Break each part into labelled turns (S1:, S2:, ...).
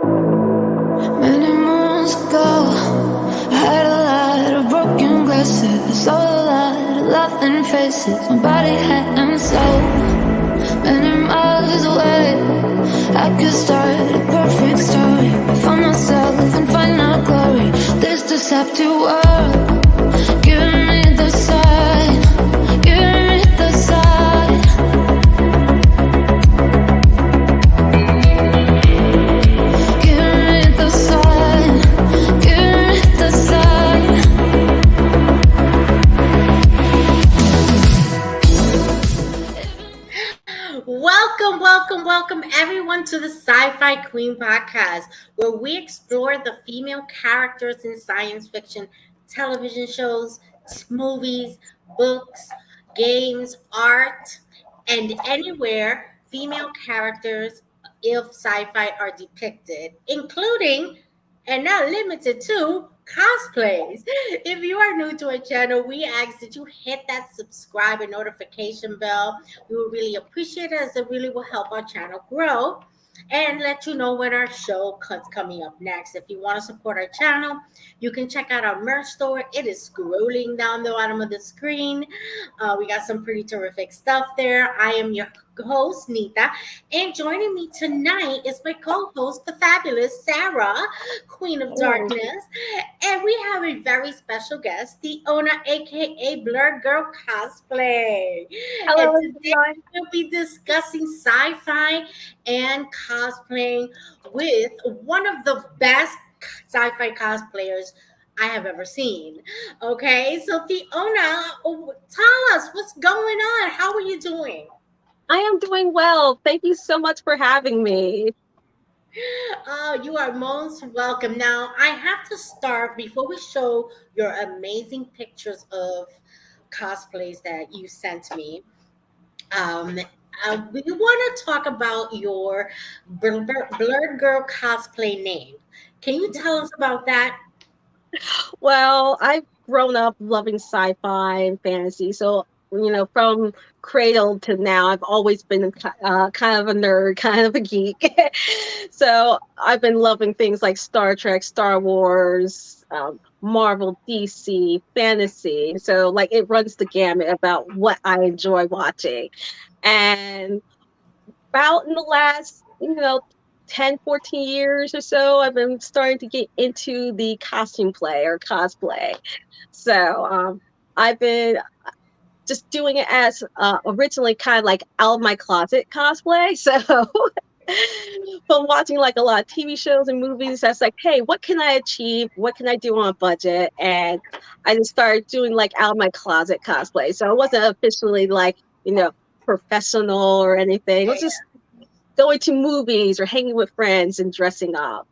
S1: Many moons ago, I had a lot of broken glasses, saw a lot of laughing faces. My body hadn't slowed. Many miles away, I could start a perfect story. I found myself and find no glory. This deceptive world, giving me the sign, giving me the sign. Giving me the sign, giving me the sign.
S2: Welcome everyone to the Sci-Fi Queen podcast, where we explore the female characters in science fiction, television shows, movies, books, games, art, and anywhere female characters of sci-fi are depicted, including and not limited to cosplays. If you are new to our channel, we ask that you hit that subscribe and notification bell. We would really appreciate it, as it really will help our channel grow and let you know when our show cuts coming up next. If you want to support our channel, you can check out our merch store. It is scrolling down the bottom of the screen. We got some pretty terrific stuff there. I am your host, Nita, and joining me tonight is my co-host, the fabulous Sarah, Queen of Darkness, and we have a very special guest, the owner, aka Blerd Girl Cosplay.
S3: Hello,
S2: And today
S3: everyone.
S2: we'll be discussing sci-fi and cosplaying with one of the best sci-fi cosplayers I have ever seen. Okay, so Fiona, tell us what's going on. How are you doing?
S3: I am doing well. Thank you so much for having me.
S2: Oh, you are most welcome. Now, I have to start before we show your amazing pictures of cosplays that you sent me. Um, we want to talk about your Blerd Girl cosplay name. Can you tell us about that?
S3: Well, I've grown up loving sci-fi and fantasy, so from cradle to now, I've always been kind of a nerd, kind of a geek. So I've been loving things like Star Trek, Star Wars, Marvel, DC, fantasy. So like it runs the gamut about what I enjoy watching. And about in the last 10, 14 years or so, I've been starting to get into the costume play or cosplay. So I've been just doing it as originally kind of like out of my closet cosplay. So from watching like a lot of TV shows and movies, that's like, hey, what can I achieve? What can I do on a budget? And I just started doing like out of my closet cosplay. So I wasn't officially like, professional or anything. It was just going to movies or hanging with friends and dressing up.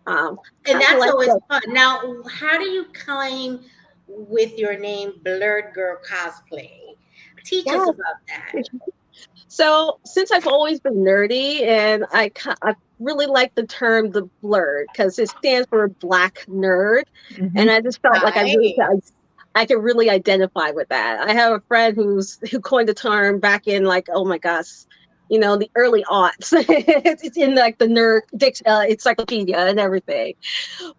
S2: And that's
S3: like
S2: always fun. Now, how do you claim with your name Blerd Girl Cosplay? Teach us about that.
S3: So since I've always been nerdy, and I really like the term the blerd because it stands for Black Nerd, and I just felt like I could really identify with that. I have a friend who coined the term back in like, oh my gosh, the early aughts. It's in like the nerd encyclopedia and everything.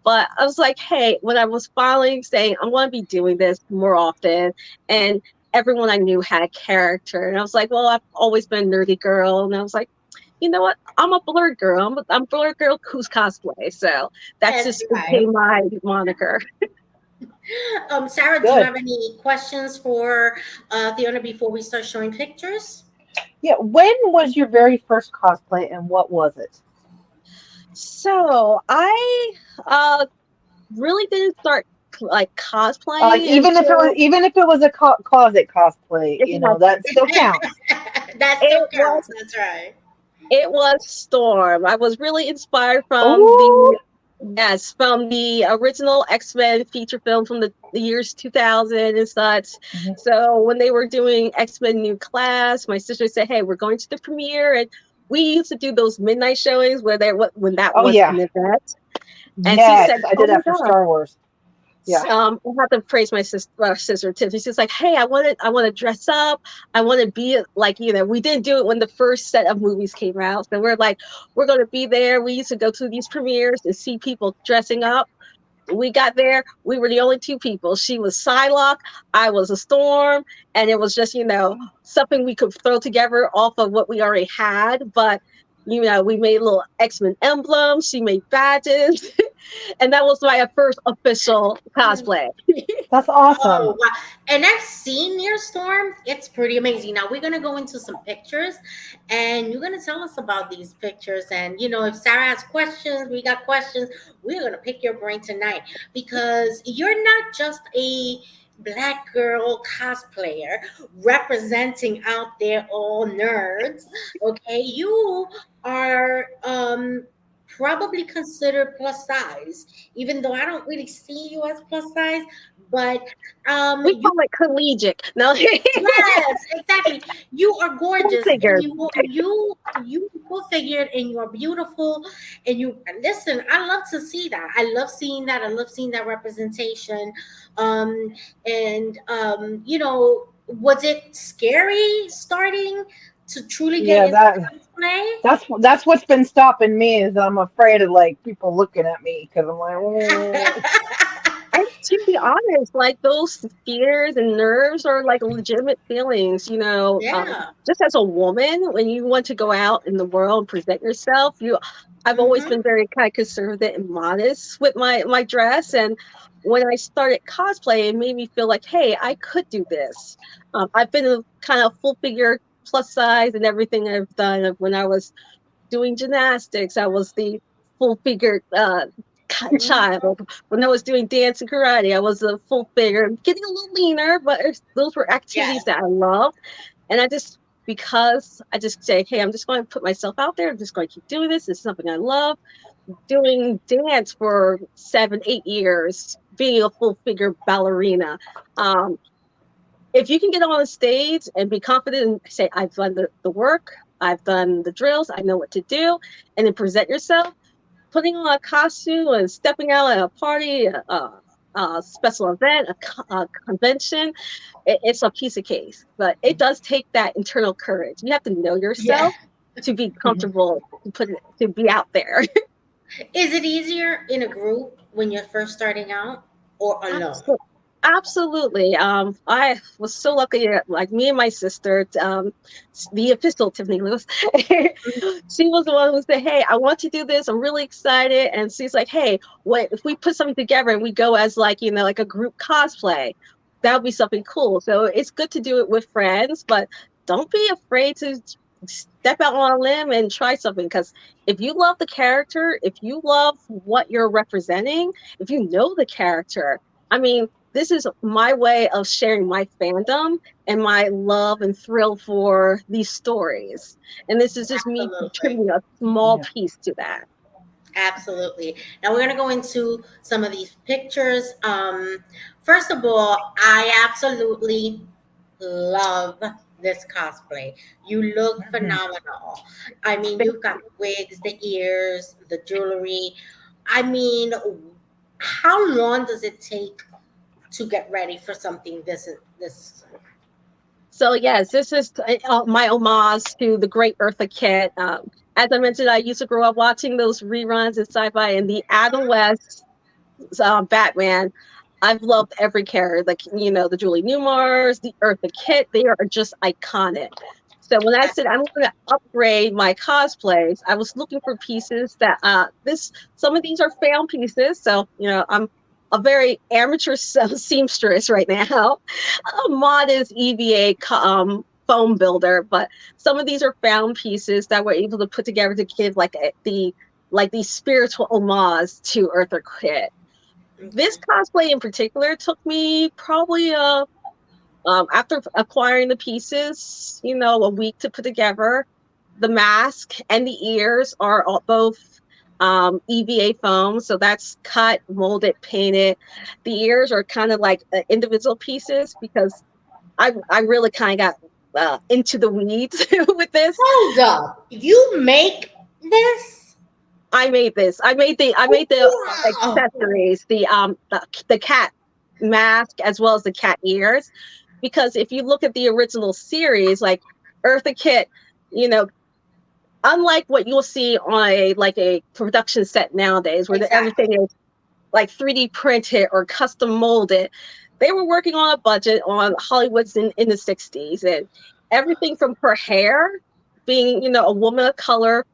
S3: But I was like, hey, when I was finally saying I want to be doing this more often, and everyone I knew had a character, and I was like, well, I've always been a nerdy girl, and I was like, you know what? I'm a Blerd girl. I'm Blerd girl who's cosplay. So that's just became my moniker.
S2: Sarah, do you have any questions for Fiona before we start showing pictures?
S4: Yeah, when was your very first cosplay and what was it?
S3: So I really didn't start like cosplaying.
S4: Even if it was a closet cosplay, that still counts.
S2: That still counts. That's right.
S3: It was Storm. I was really inspired from the original X-Men feature film from the years 2000 and such. So when they were doing X-Men New Class, my sister said, hey, we're going to the premiere. And we used to do those midnight showings when that was an event.
S4: And yes, she said, I did that for Star Wars. Yeah.
S3: I have to praise my sister Tiffany. She's like, hey, I want to dress up. I want to be like, we didn't do it when the first set of movies came out. So we're like, we're going to be there. We used to go to these premieres and see people dressing up. We got there. We were the only two people. She was Psylocke. I was a Storm. And it was just, something we could throw together off of what we already had. But, we made little X-Men emblems. She made badges. And that was my first official cosplay.
S4: That's awesome.
S2: Oh, wow. And I've seen your Storm. It's pretty amazing. Now we're gonna go into some pictures, and you're gonna tell us about these pictures. And if Sarah has questions, we got questions. We're gonna pick your brain tonight because you're not just a Black girl cosplayer representing out there all nerds. Okay, you are probably considered plus size, even though I don't really see you as plus size. But
S3: We
S2: you,
S3: call it collegiate. No.
S2: yes, exactly. You are gorgeous, and
S3: Figured.
S2: you full figured, and you are beautiful. And you listen. I love to see that. I love seeing that. I love seeing that representation. And was it scary starting to truly get
S4: Yeah,
S2: into cosplay?
S4: that's what's been stopping me is I'm afraid of like people looking at me because I'm like,
S3: And to be honest, like those fears and nerves are like legitimate feelings,
S2: Yeah.
S3: just as a woman, when you want to go out in the world and present yourself, I've always
S2: Mm-hmm.
S3: been very kind of conservative and modest with my dress. And when I started cosplay, it made me feel like, hey, I could do this. I've been a kind of full figure plus size and everything I've done. When I was doing gymnastics, I was the full figure child. When I was doing dance and karate, I was a full figure, getting a little leaner, but those were activities
S2: Yes.
S3: that I loved. And because I just say, hey, I'm just going to put myself out there. I'm just going to keep doing this. It's something I love. Doing dance for 7, 8 years, being a full figure ballerina. Um, if you can get on a stage and be confident and say, I've done the work, I've done the drills, I know what to do, and then present yourself, putting on a costume and stepping out at a party, a special event, a convention, it's a piece of cake. But it does take that internal courage. You have to know
S2: Yeah.
S3: yourself to be comfortable to be out there.
S2: Is it easier in a group when you're first starting out or alone?
S3: Absolutely. I was so lucky. Like me and my sister, the official Tiffany Lewis, she was the one who said, "Hey, I want to do this. I'm really excited." And she's like, "Hey, what if we put something together and we go as like like a group cosplay? That would be something cool." So it's good to do it with friends, but don't be afraid to step out on a limb and try something. Because if you love the character, if you love what you're representing, if you know the character, I mean, this is my way of sharing my fandom and my love and thrill for these stories. And this is just me
S2: Absolutely.
S3: contributing a small
S4: yeah.
S3: piece to that.
S2: Absolutely. Now we're going to go into some of these pictures. First of all, I absolutely love this cosplay. You look
S4: Mhm.
S2: phenomenal. I mean, you've got the wigs, the ears, the jewelry. I mean, how long does it take to get ready for something this?
S3: So yes, this is my homage to the great Eartha Kitt. As I mentioned, I used to grow up watching those reruns in Sci-Fi and the Adam West Batman. I've loved every character, like the Julie Newmars, the Eartha Kitt. They are just iconic. So when I said I'm going to upgrade my cosplays, I was looking for pieces that some of these are found pieces. So I'm a very amateur seamstress right now. A modest EVA foam builder, but some of these are found pieces that we're able to put together to give the spiritual homage to Eartha Kitt. This
S2: Okay.
S3: cosplay in particular took me probably after acquiring the pieces, a week to put together. The mask and the ears are both EVA foam, so that's cut, molded, painted. The ears are kind of like individual pieces because I really kind of got into the weeds with this.
S2: Hold up. You make this?
S3: I made this. I made the
S2: Wow.
S3: accessories, the cat mask as well as the cat ears. Because if you look at the original series, like Eartha Kitt, you know, unlike what you'll see on a production set nowadays, where everything is like 3D printed or custom molded, they were working on a budget on Hollywood's in the 60s, and everything from her hair, being, you know, a woman of color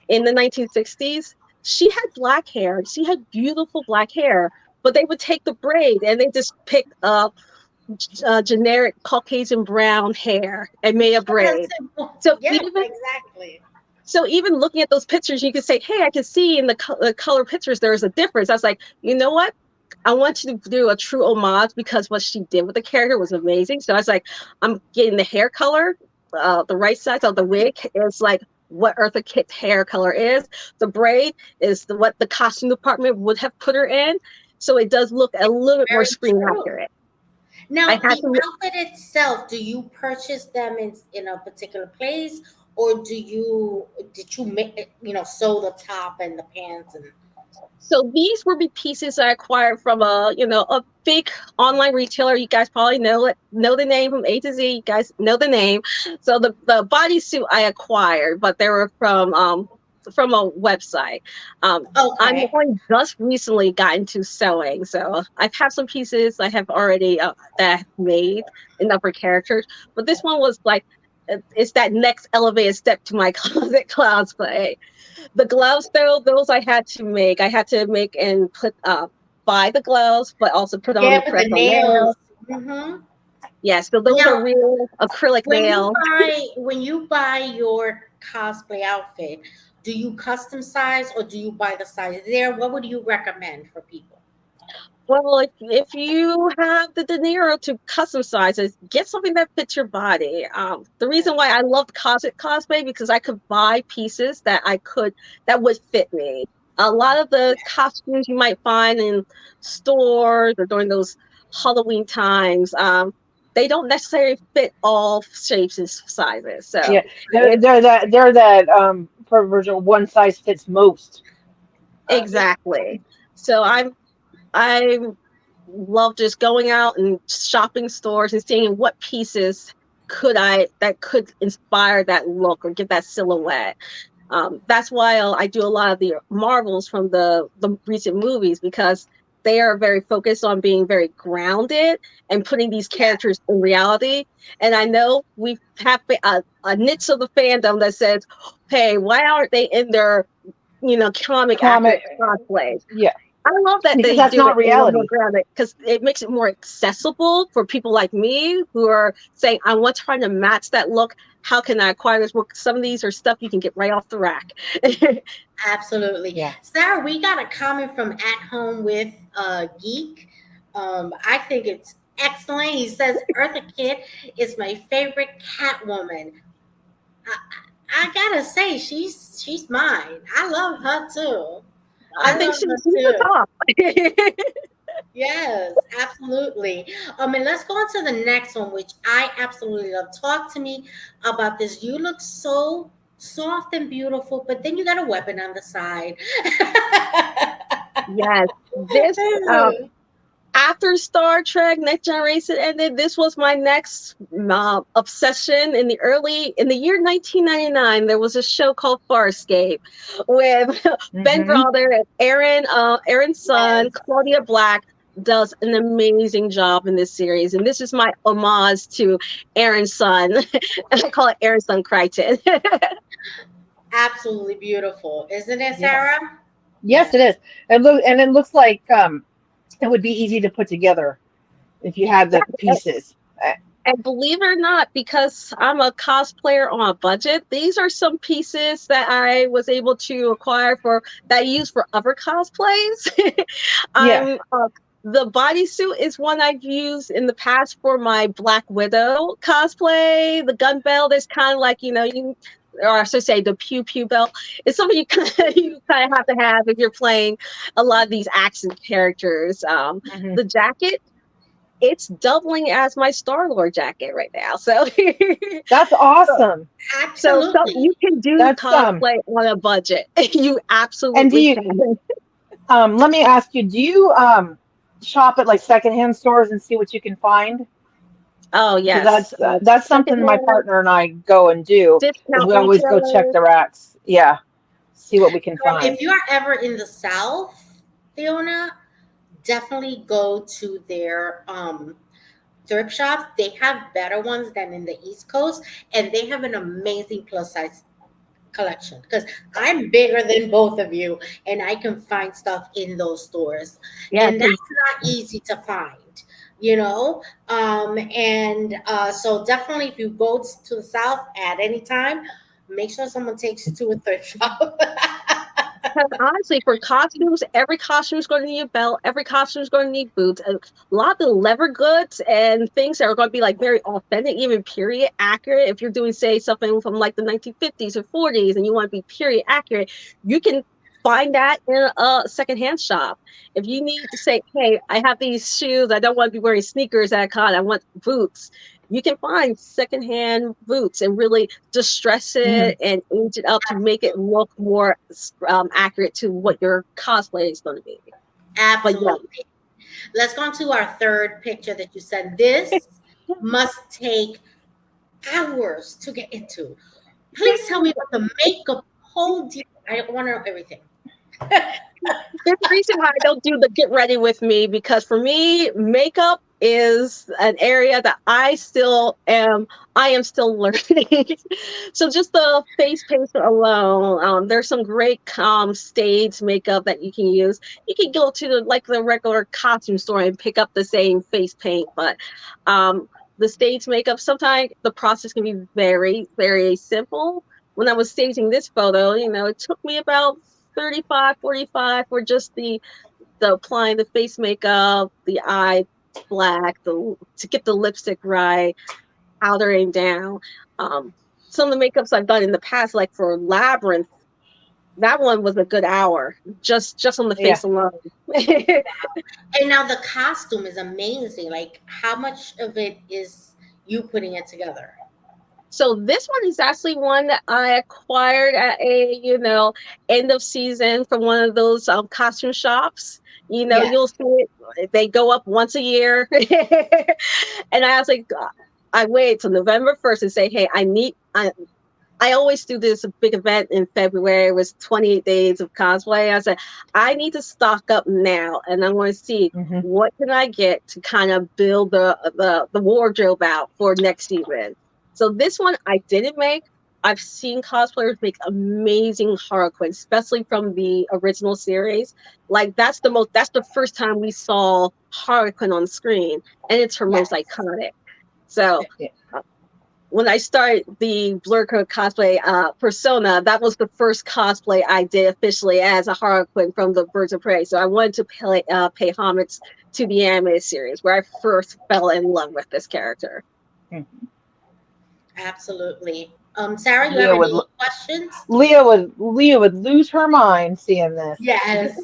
S3: in the 1960s, she had black hair. She had beautiful black hair, but they would take the braid and they just pick up generic Caucasian brown hair and made a braid. So
S2: yeah,
S3: even
S2: exactly.
S3: So even looking at those pictures, you could say, hey, I can see in the color pictures there's a difference. I was like, you know what? I want you to do a true homage, because what she did with the character was amazing. So I was like, I'm getting the hair color, the right side of the wig is like what Eartha Kitt's hair color is. The braid is what the costume department would have put her in. So it does look a little bit more screen accurate.
S2: Now, the outfit itself, do you purchase them in a particular place, or did you make, you know, sew the top and the pants? And
S3: so these were pieces I acquired from a big online retailer. You guys probably know the name from A to Z. You guys know the name. So the bodysuit I acquired, but they were from a website. I'm only just recently got into sewing, so I've had some pieces I have already that I've made enough for characters. But this one was like, it's that next elevated step to my closet cosplay. The gloves, though, those I had to make. I had to make and buy the gloves, but also put on the correct nails.
S2: Mm-hmm.
S3: Yes, so those are real acrylic nails.
S2: When you buy your cosplay outfit, do you custom size or do you buy the size there? What would you recommend for people?
S3: Well, if you have the dinero to custom size it, get something that fits your body. The reason why I loved cosplay, because I could buy pieces that would fit me. A lot of the costumes you might find in stores or during those Halloween times, they don't necessarily fit all shapes and sizes. So
S4: yeah, they're that version one size fits most.
S3: Exactly. So I love just going out and shopping stores and seeing what pieces could inspire that look or get that silhouette. That's why I do a lot of the Marvels from the recent movies, because they are very focused on being very grounded and putting these characters in reality. And I know we have a niche of the fandom that says, hey, why aren't they in their comic cosplays?
S4: Yeah.
S3: I love that
S4: because
S3: they
S4: that's
S3: do
S4: not reality.
S3: Because it makes it more accessible for people like me who are saying, I want to try to match that look. How can I acquire this? Well, some of these are stuff you can get right off the rack.
S2: Absolutely.
S4: Yeah.
S2: Sarah, we got a comment from At Home with Geek. I think it's excellent. He says, Eartha Kitt is my favorite Catwoman. I gotta say, she's mine. I love her too.
S3: I think she's the top.
S2: Yes, absolutely. And let's go on to the next one, which I absolutely love. Talk to me about this. You look so soft and beautiful, but then you got a weapon on the side.
S3: Yes, this after Star Trek Next Generation ended, this was my next obsession. In the year 1999, there was a show called Farscape with Ben Brother and Aaron's son, Claudia Black, does an amazing job in this series. And this is my homage to Aaron's son. I call it Aaron's son Crichton.
S2: Absolutely beautiful. Isn't it, Sarah?
S4: Yes, it is. It looks like it would be easy to put together if you had the pieces.
S3: And believe it or not, because I'm a cosplayer on a budget, these are some pieces that I was able to acquire that I use for other cosplays. The bodysuit is one I've used in the past for my Black Widow cosplay. The gun belt is kind of like, or I should say the pew pew belt. It's something you kind of have to have if you're playing a lot of these action characters. The jacket, it's doubling as my Star-Lord jacket right now. So
S4: that's awesome.
S2: Absolutely.
S3: So you can do cosplay on a budget. You absolutely can.
S4: Let me ask you, shop at like secondhand stores and see what you can find?
S3: Oh
S4: Because
S3: yes,
S4: that's something my
S3: secondhand
S4: partner and I go and do. Is
S3: discount
S4: we always go check
S3: retailers.
S4: the racks. Yeah, see what we can
S2: If
S4: find.
S2: you are ever in the South, Fiona, definitely go to their thrift shops. They have better ones than in the East Coast, and they have an amazing plus size collection because I'm bigger than both of you and I can find stuff in those stores.
S3: Yeah,
S2: And that's
S3: 'cause
S2: not easy to find, you know? So definitely if you go to the South at any time, make sure someone takes you to a thrift shop.
S3: because honestly, for costumes, every costume is going to need a belt. Every costume is going to need boots. A lot of the leather goods and things that are going to be like very authentic, even period accurate. If you're doing, say, something from like the 1950s or 40s, and you want to be period accurate, you can find that in a secondhand shop. If you need to say, "Hey, I have these shoes. I don't want to be wearing sneakers at con. I want boots." You can find secondhand boots and really distress
S4: Mhm.
S3: it and age it up to make it look more accurate to what your cosplay is going to be. But yeah,
S2: Absolutely. Let's go on to our third picture that you sent. This must take hours to get into. Please tell me about the makeup whole deal. I want to know everything.
S3: there's a reason why I don't do the get ready with me, because for me, makeup is an area that I am still learning. So just the face paint alone, there's some great stage makeup that you can use. You can go to the regular costume store and pick up the same face paint, but the stage makeup, sometimes the process can be very, very simple. When I was staging this photo, it took me about 35, 45 for just the applying the face makeup, the eye black, to get the lipstick right, powdering down. Um, some of the makeups I've done in the past, like for Labyrinth, that one was a good hour just on the
S4: Yeah.
S3: face alone.
S2: And now the costume is amazing. Like, how much of it is you putting it together?
S3: So this one is actually one that I acquired at a, end of season from one of those costume shops.
S2: Yes.
S3: You'll see it. They go up once a year. And I was like, I wait till November 1st and say, hey, I always do this big event in February. It was 28 days of cosplay. I said, I need to stock up now, and I want to see
S4: Hmm.
S3: what can I get to kind of build the wardrobe out for next season. So this one I didn't make. I've seen cosplayers make amazing Harlequins, especially from the original series. Like that's the first time we saw Harlequin on screen, and it's her most
S2: Yes.
S3: iconic. So
S4: Yeah.
S3: when I started the Blerd cosplay persona, that was the first cosplay I did officially as a Harlequin from the Birds of Prey. So I wanted to pay homage to the anime series where I first fell in love with this character.
S4: Mhm.
S2: Absolutely. Sarah, you have
S4: Leah would
S2: any
S4: lo-
S2: questions?
S4: Leah would lose her mind seeing this.
S2: Yes,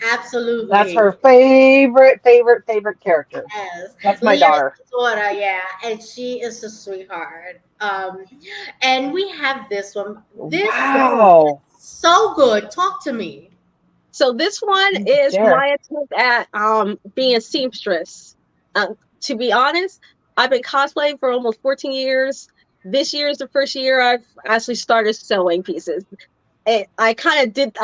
S4: That's
S2: absolutely.
S4: her favorite character.
S2: Yes.
S4: That's my
S2: Leah is
S4: daughter.
S2: the daughter, yeah, and she is a sweetheart. And we have this one. This
S4: Wow.
S2: so good. Talk to me.
S3: So this one
S4: You
S3: is
S4: dare.
S3: my attempt at being a seamstress. To be honest, I've been cosplaying for almost 14 years. This year is the first year I've actually started sewing pieces. I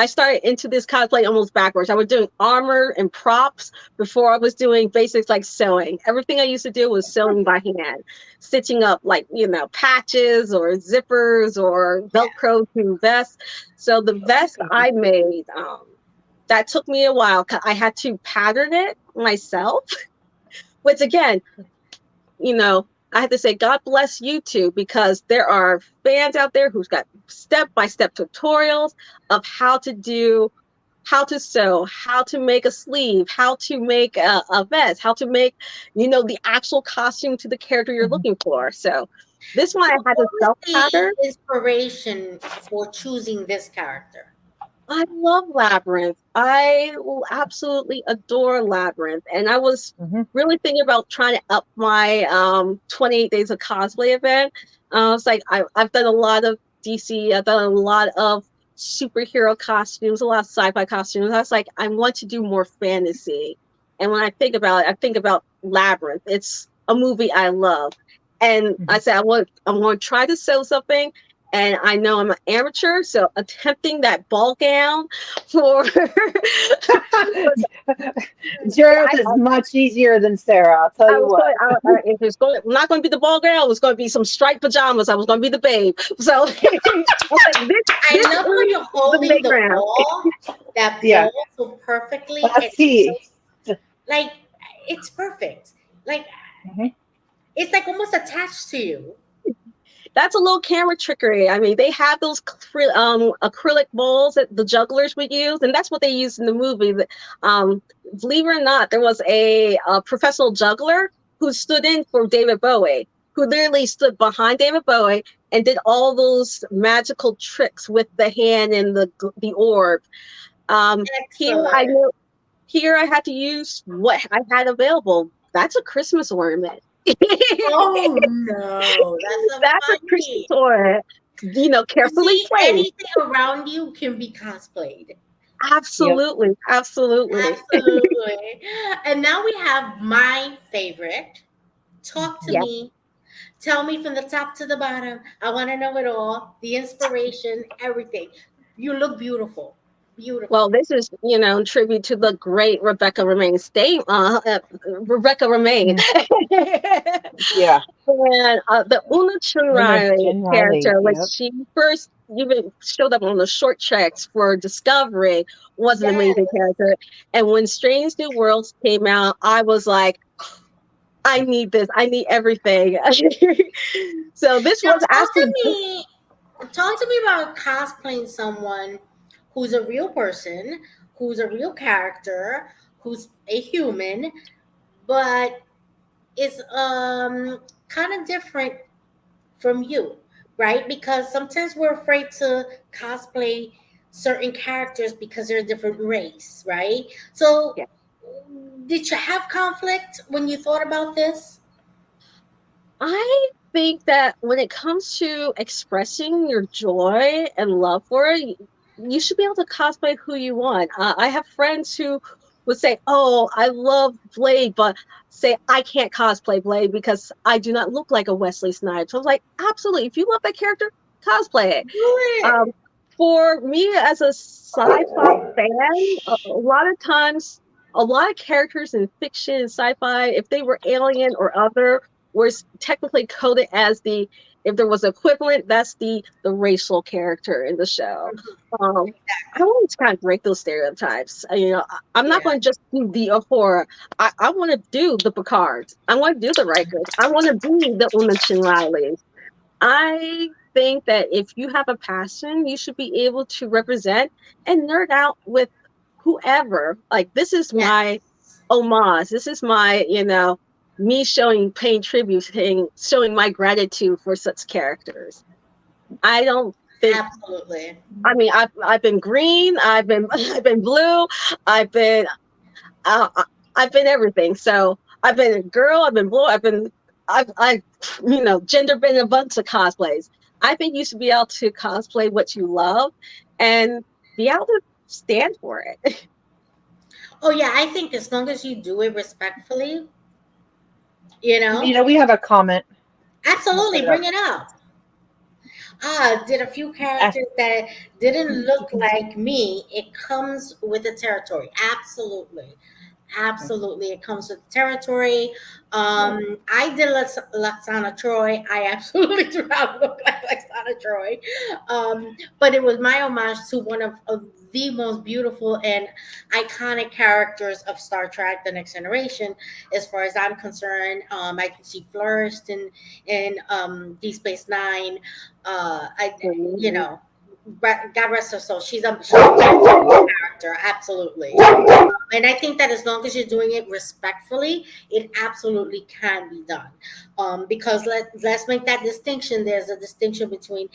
S3: started into this cosplay almost backwards. I was doing armor and props before I was doing basics like sewing. Everything I used to do was sewing by hand, stitching up like, patches or zippers or Velcro to vests. So the vest I made, that took me a while. I had to pattern it myself, which again, I have to say, God bless YouTube, because there are fans out there who's got step-by-step tutorials of how to sew, how to make a sleeve, how to make a vest, how to make, the actual costume to the character you're
S4: Mhm.
S3: looking for. So this one
S2: So,
S3: I had to
S2: what was
S3: self-pattern.
S2: the inspiration for choosing this character?
S3: I love Labyrinth. I absolutely adore Labyrinth. And I was
S4: Mhm.
S3: really thinking about trying to up my 28 Days of Cosplay event. It's like I've done a lot of DC, I've done a lot of superhero costumes, a lot of sci-fi costumes. I was like, I want to do more fantasy. And when I think about it, I think about Labyrinth. It's a movie I love. And I said, I'm going to try to sew something. And I know I'm an amateur, so attempting that ball gown for
S4: Gerald is much easier than Sarah. I'll tell
S3: I
S4: you
S3: was
S4: what.
S3: going. If it's going, not going to be the ball gown. It was going to be some striped pajamas. I was going to be the babe. So I was like,
S2: I
S3: this
S2: love how
S3: is
S2: you're
S3: the
S2: holding the
S3: playground.
S2: ball, that
S4: Yeah.
S2: ball so perfectly.
S4: Let's
S2: And
S4: see.
S2: like, it's perfect. Like,
S4: Mhm.
S2: it's like almost attached to you.
S3: That's a little camera trickery. I mean, they have those acrylic balls that the jugglers would use, and that's what they used in the movie. Believe it or not, there was a professional juggler who stood in for David Bowie, who literally stood behind David Bowie and did all those magical tricks with the hand and the orb. Here I
S2: Excellent.
S3: know. Here I had to use what I had available. That's a Christmas ornament.
S2: Oh no, that's so
S3: That's a Christmas
S2: funny.
S3: ornament,
S2: You
S3: carefully
S2: see,
S3: placed.
S2: anything around you can be cosplayed.
S4: Yep.
S3: Absolutely, absolutely.
S2: Absolutely. And now we have my favorite. Talk to
S3: Yes.
S2: me. Tell me from the top to the bottom. I want to know it all. The inspiration, everything. You look beautiful.
S3: Well,
S2: Beautiful.
S3: this is, in tribute to the great Rebecca Remain. Rebecca Remain.
S4: Mhm. Yeah.
S3: And the Una
S4: Una
S3: Chunrai
S4: Jen Riley.
S3: character, when
S4: Yep.
S3: she first even showed up on the short tracks for Discovery, was an
S2: Yes.
S3: amazing character. And when Strange New Worlds came out, I was like, I need this. I need everything. So this
S2: Now
S3: was actually,
S2: talk to me about cosplaying someone who's a real person, who's a real character, who's a human, but is kind of different from you, right? Because sometimes we're afraid to cosplay certain characters because they're a different race, right? So
S3: yeah.
S2: did you have conflict when you thought about this?
S3: I think that when it comes to expressing your joy and love for it, you should be able to cosplay who you want. I have friends who would say, "Oh, I love Blade," but say I can't cosplay Blade because I do not look like a Wesley Snipes. I was like, absolutely, if you love that character, cosplay it.
S2: Do
S3: Um,
S2: it.
S3: for me as a sci-fi fan, a lot of times, a lot of characters in fiction and sci-fi, if they were alien or other, were technically coded as if there was equivalent, that's the racial character in the show. Um, I want to kind of break those stereotypes. I'm not
S2: Yeah.
S3: going to just do the horror. I want to do the Picards. I want to do the Rikers. I want to be the Una Riley. I think that if you have a passion, you should be able to represent and nerd out with whoever. Like, this is my
S2: Yes.
S3: homage. This is my, me paying tribute, showing my gratitude for such characters. I don't think.
S2: Absolutely.
S3: I mean, I've been green. I've been I've been blue. I've been uh, I've been everything. So I've been a girl. I've been blue. I've gender been a bunch of cosplays. I think you should be able to cosplay what you love and be able to stand for it.
S2: Oh yeah, I think as long as you do it respectfully, you
S4: You
S2: know,
S4: know, we have a comment. I'm gonna put
S2: absolutely
S4: it
S2: bring
S4: up.
S2: it up. Did a few
S4: Uh,
S2: characters that didn't look like me. It comes with the territory. Absolutely. Absolutely. It comes with the territory. I did Laxana Troy. I absolutely do not look like Laxana Troy. But it was my homage to one of the most beautiful and iconic characters of Star Trek: The Next Generation. As far as I'm concerned, I think she flourished in Deep Space Nine. I, you know, God rest her soul. She's a character, absolutely. And I think that as long as you're doing it respectfully, it absolutely can be done. Because let's make that distinction. There's a distinction between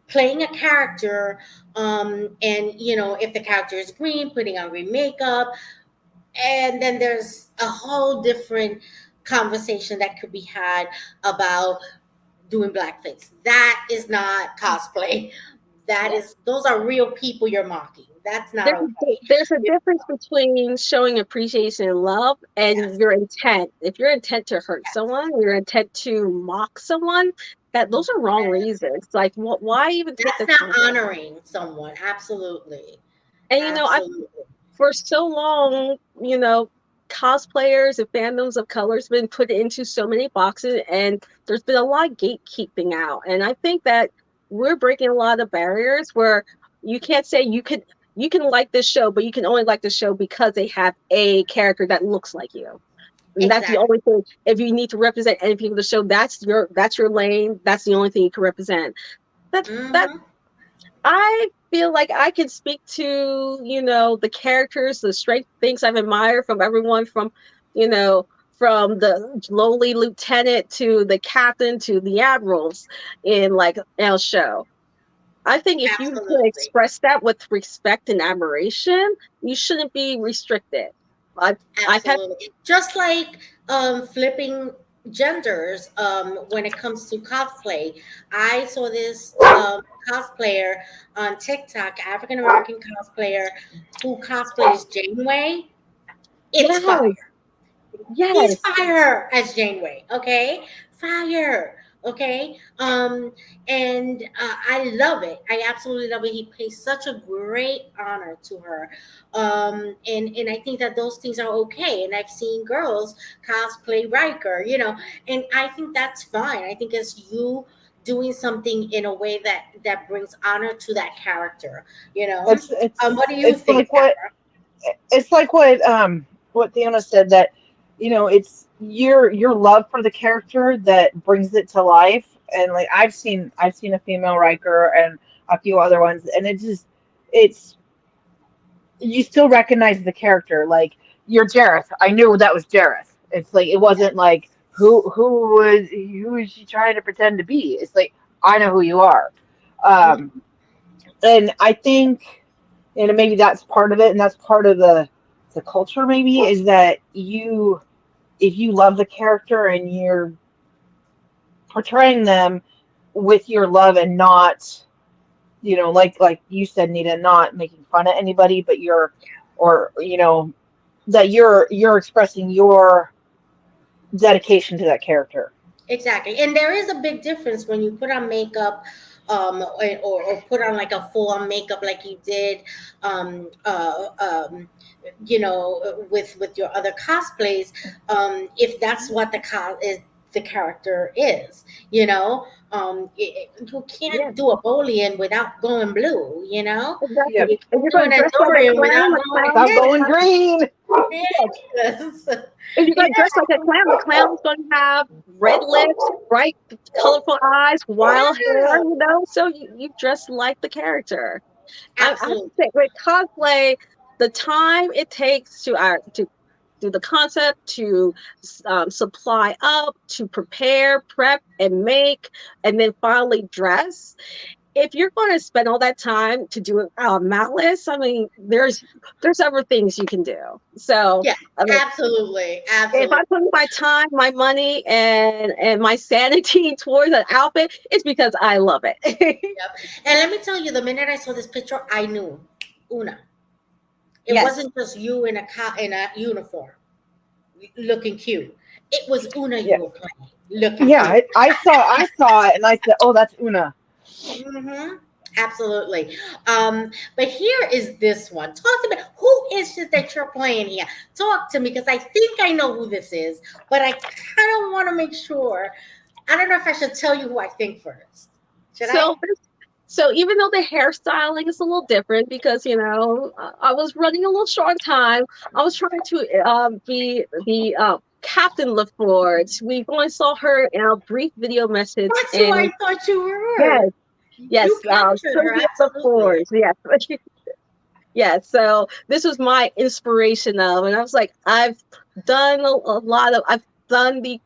S2: playing a character, and if the character is green, putting on green makeup, and then there's a whole different conversation that could be had about doing blackface. That is not cosplay. those are real people you're mocking. That's not
S3: There's
S2: okay.
S3: there's a difference between showing appreciation and love and
S2: Yes,
S3: your intent. If your intent to hurt
S2: yes,
S3: someone, your intent to mock someone, that those are wrong
S2: yes.
S3: reasons. Like, why even take
S2: That's
S3: the
S2: not
S3: time?
S2: honoring someone. Absolutely.
S3: And I
S2: Absolutely.
S3: for so long, cosplayers and fandoms of color's been put into so many boxes, and there's been a lot of gatekeeping out. And I think that we're breaking a lot of barriers where you can't say you can like this show, but you can only like the show because they have a character that looks like you. And that's the
S2: Exactly.
S3: only thing. If you need to represent any people of the show, that's your lane. That's the only thing you can represent. That
S2: Hmm.
S3: I feel like I can speak to, the characters, the strength things I've admired from everyone from the lowly lieutenant to the captain to the admirals in like our show. I think if you can
S2: Absolutely.
S3: express that with respect and admiration, you shouldn't be restricted. I've, I've had,
S2: Absolutely. Just like flipping genders when it comes to cosplay. I saw this cosplayer on TikTok, African American cosplayer who cosplays Janeway. It's fire.
S3: yes,
S2: He's
S3: yes.
S2: fire as Janeway. Okay, fire. Okay, and I love it. I absolutely love it. He pays such a great honor to her, and I think that those things are okay. And I've seen girls cosplay Riker, and I think that's fine. I think it's you doing something in a way that brings honor to that character.
S4: It's it's
S2: What do you
S4: it's
S2: think,
S4: like what
S2: Pepper?
S4: it's like what Theona said, that it's your love for the character that brings it to life. And like I've seen a female Riker and a few other ones, and it's you still recognize the character. Like, you're Jareth. I knew that was Jareth. It's like it wasn't like who is she trying to pretend to be? It's like, I know who you are. Um, and I think, maybe that's part of it, and that's part of the culture. Maybe is that if you love the character and you're portraying them with your love, and not, like you said, Nita, not making fun of anybody, but or that you're expressing your dedication to that character.
S2: Exactly. And there is a big difference when you put on makeup or put on like a full on makeup like you did um, uh, um, with your other cosplays, if that's what the character is, you
S3: Yeah,
S2: can't do a Boolean without going blue,
S3: exactly.
S4: Yep.
S2: you
S3: If
S2: can't
S3: you're
S2: do
S3: going
S2: an
S3: to dress like a
S2: Andorian
S3: clown,
S2: without
S3: the
S2: going
S3: clown's
S4: Stop
S3: going to
S4: going
S3: have
S4: green.
S3: yes.
S2: yes.
S3: If you're
S2: Yeah,
S3: going to dress like the clown's going to have red lips, bright, colorful eyes, wild hair,
S2: yeah,
S3: so you dress like the character. I have to
S2: absolutely.
S3: say, with cosplay, the time it takes to do the concept, to supply up, to prep and make, and then finally dress. If you're going to spend all that time to do it malice, I mean, there's other things you can do. So,
S2: Yeah,
S3: I mean,
S2: absolutely,
S3: if
S2: absolutely.
S3: I put my time, my money, and my sanity towards an outfit, it's because I love it.
S2: Yep. And let me tell you, the minute I saw this picture, I knew Una. It
S3: Yes,
S2: wasn't just you in a uniform looking cute. It was Una you
S4: Yeah,
S2: were playing looking
S4: yeah.
S2: cute.
S4: I saw it, and I said, "Oh, that's Una."
S2: Hmm. Absolutely. But here is this one. Talk to me. Who is it that you're playing here? Talk to me because I think I know who this is, but I kind of want to make sure. I don't know if I should tell you who I think first. Should I?
S3: so so even though the hairstyling is a little different because I was running a little short on time, I was trying to be the Captain LaForge. We only saw her in a brief video message,
S2: That's who I
S3: and
S2: thought you
S3: yes,
S2: were. You
S3: yes,
S2: captured her,
S3: Sylvia
S2: absolutely.
S3: LaForge, yes. Yeah, so this was my inspiration of, and I was like, I've done the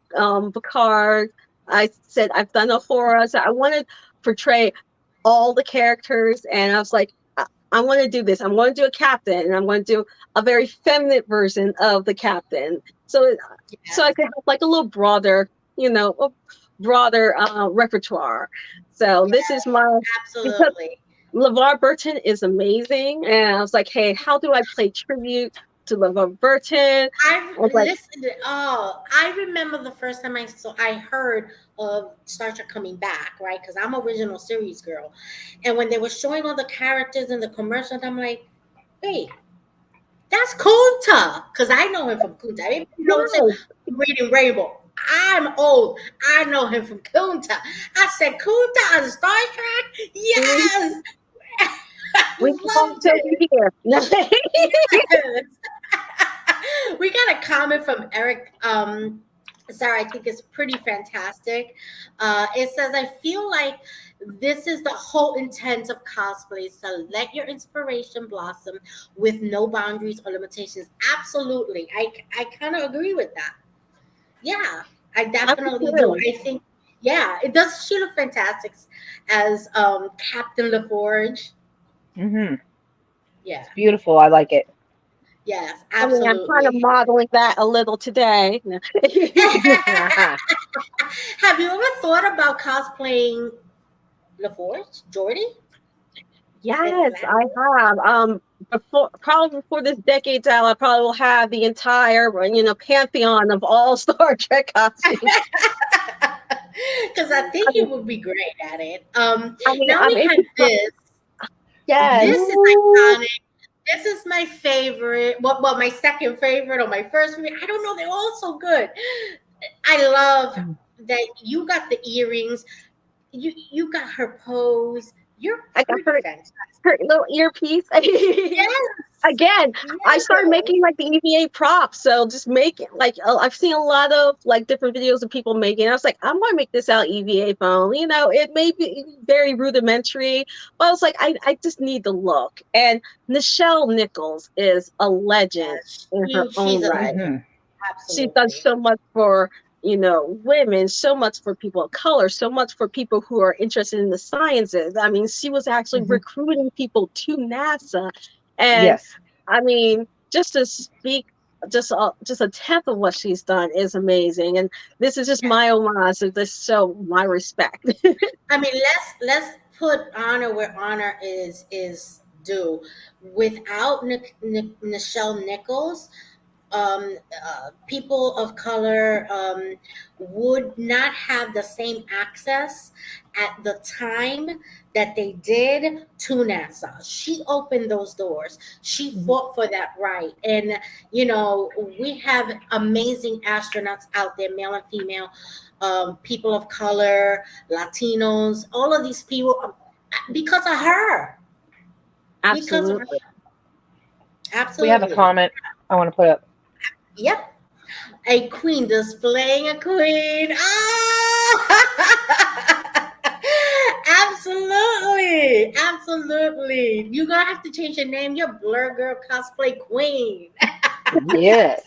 S3: Picard. I said I've done a horror. So I want to portray all the characters, and I was like, I want to do this. I'm going to do a captain, and I'm going to do a very feminine version of the captain. So I
S2: Yes,
S3: could have like a little broader repertoire. So this is my because
S2: absolutely.
S3: LeVar Burton is amazing. And I was like, hey, how do I play tribute to LeVar Burton?
S2: I've
S3: I was like,
S2: listened. I remember the first time I heard of Star Trek coming back, right? Because I'm original series girl, and when they were showing all the characters in the commercials, I'm like, wait, that's Kunta, because I know him from Kunta. Everybody knows him
S3: yes,
S2: from Reading Rainbow. I'm old. I know him from Kunta. I said, Kunta on Star Trek?
S3: we,
S2: Yes.
S3: we all
S2: Loved
S3: still
S2: it.
S3: be here.
S2: Yes. We got a comment from Eric. Sarah, I think it's pretty fantastic. It says, I feel like this is the whole intent of cosplays, to let your inspiration blossom with no boundaries or limitations. Absolutely. I kind of agree with that. Yeah, I
S3: I would
S2: definitely do.
S3: too.
S2: I think, yeah, it does. She look fantastic as Captain LaForge.
S4: Hmm.
S2: Yeah,
S4: It's beautiful. I like it.
S2: yes,
S3: I mean, I'm kind of
S2: absolutely.
S3: modeling that a little today.
S2: Have you ever thought about cosplaying LaForge, Jordy? Like
S3: Yes,
S2: that?
S3: I have. Before this decade's out, I probably will have the entire, pantheon of all Star Trek costumes.
S2: Because I
S3: I
S2: think you
S3: mean,
S2: would be great at it. Now
S3: I'm
S2: we have
S3: interested.
S2: this.
S3: Yes.
S2: This is iconic. This is my favorite. Well, my second favorite or my first favorite. I don't know. They're all so good. I love that you got the earrings. You got her pose. You're
S3: I got
S2: pretty fantastic.
S3: her little earpiece.
S2: Yes,
S3: Again, I started
S2: yes.
S3: making like the EVA props. So just make it like I've seen a lot of like different videos of people making. I was like, I'm gonna make this out EVA foam. It may be very rudimentary, but I was like, I just need the look. And Nichelle Nichols is a legend
S2: Yes,
S3: in her
S2: she's
S3: own
S2: a
S3: right.
S2: legend.
S4: Hmm.
S3: She's done
S2: Absolutely.
S3: so much for women, so much for people of color, so much for people who are interested in the sciences. I mean, she was actually
S4: Hmm.
S3: recruiting people to NASA, and
S4: Yes.
S3: I mean, just to speak just a tenth of what she's done is amazing. And this is just
S2: Yeah.
S3: my homage to this show my respect.
S2: I mean, let's put honor where honor is due. Without Nichelle Nichols, people of color would not have the same access at the time that they did to NASA. She opened those doors. She
S3: Mhm.
S2: fought for that right. And, we have amazing astronauts out there, male and female, people of color, Latinos, all of these people, because of her. Because of her.
S3: Absolutely.
S4: We have a
S2: Absolutely.
S4: comment I want to put up.
S2: Yep. A queen displaying a queen. Ah! Absolutely. Absolutely. You're going to have to change your name. You're Blur Girl Cosplay Queen.
S4: Yes.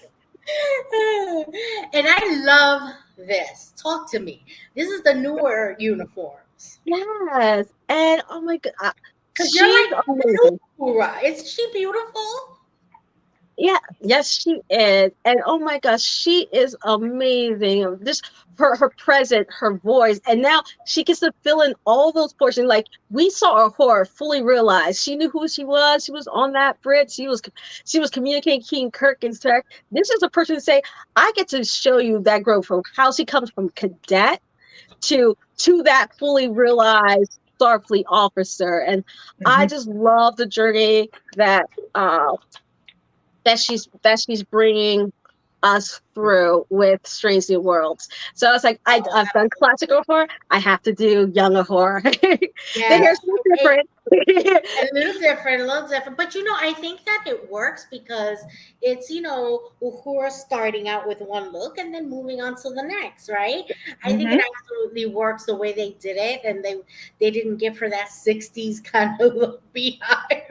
S2: And I love this. Talk to me. This is the newer uniforms.
S3: Yes. And oh my God,
S2: Because you're
S3: she's
S2: like
S3: amazing.
S2: Nura. Is she beautiful?
S3: Yeah, yes, she is. And oh my gosh, she is amazing. Just her present, her voice. And now she gets to fill in all those portions. Like we saw her fully realized. She knew who she was. She was on that bridge. She was communicating King Kirk and Trek. This is a person to say, I get to show you that growth from how she comes from cadet to that fully realized Starfleet officer. And I
S4: Hmm.
S3: just love the journey that uh she's bringing us through with Strange New Worlds. So it's like
S2: Oh,
S3: I've done classical horror. I have to do younger horror. The
S2: yes.
S3: hair's a little different.
S2: A little different. But I think that it works because it's, who are starting out with one look and then moving on to the next, right? I think it
S4: Hmm.
S2: absolutely works the way they did it, and they didn't give her that 60s kind of look behind.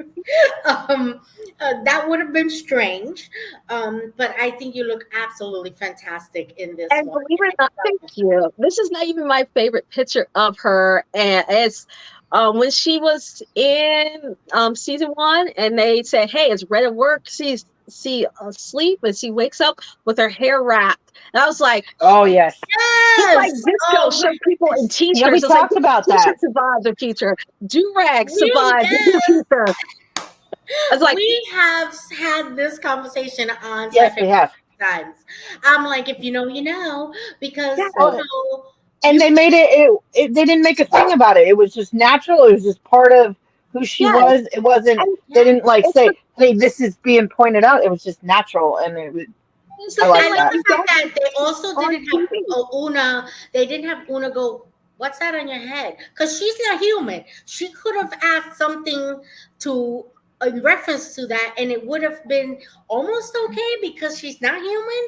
S2: um, that would have been strange. But I think you look absolutely fantastic in this
S3: And
S2: one.
S3: believe it or not, thank you. This is not even my favorite picture of her, and it's when she was in season one, and they said, "Hey, it's Red at work. She asleep, and she wakes up with her hair wrapped." And I was like,
S4: Oh yes.
S3: It's like
S2: Yes.
S3: disco
S2: Oh
S3: show
S2: my
S3: people in
S4: Yeah, we
S3: t-shirts. It's like
S4: talked about that.
S3: t-shirts survived the future. Do-rag
S2: we
S3: survived the
S2: yes.
S3: future. It's like,
S2: We have had this conversation on
S4: Yes,
S2: Sci-Fi
S4: we have.
S2: times. I'm like, if you know, you know, because
S3: yeah.
S4: Well, and
S2: you
S4: they made they didn't make a thing about it. It was just natural. It was just part of who she
S3: Yes.
S4: was. It wasn't.
S3: And
S4: They
S2: yeah.
S4: didn't like
S3: it's the,
S4: say, "Hey, this is being pointed out." It was just natural, and
S3: it's
S4: I
S3: the
S2: I
S3: thing,
S4: like
S3: like,
S2: love
S4: that.
S2: the
S3: you
S2: fact
S3: don't
S2: that they also
S3: on
S2: didn't have
S3: TV.
S2: Una. They didn't have Una go, "What's that on your head?" Because she's not human. She could have asked something to in reference to that, and it would have been almost okay because she's not human.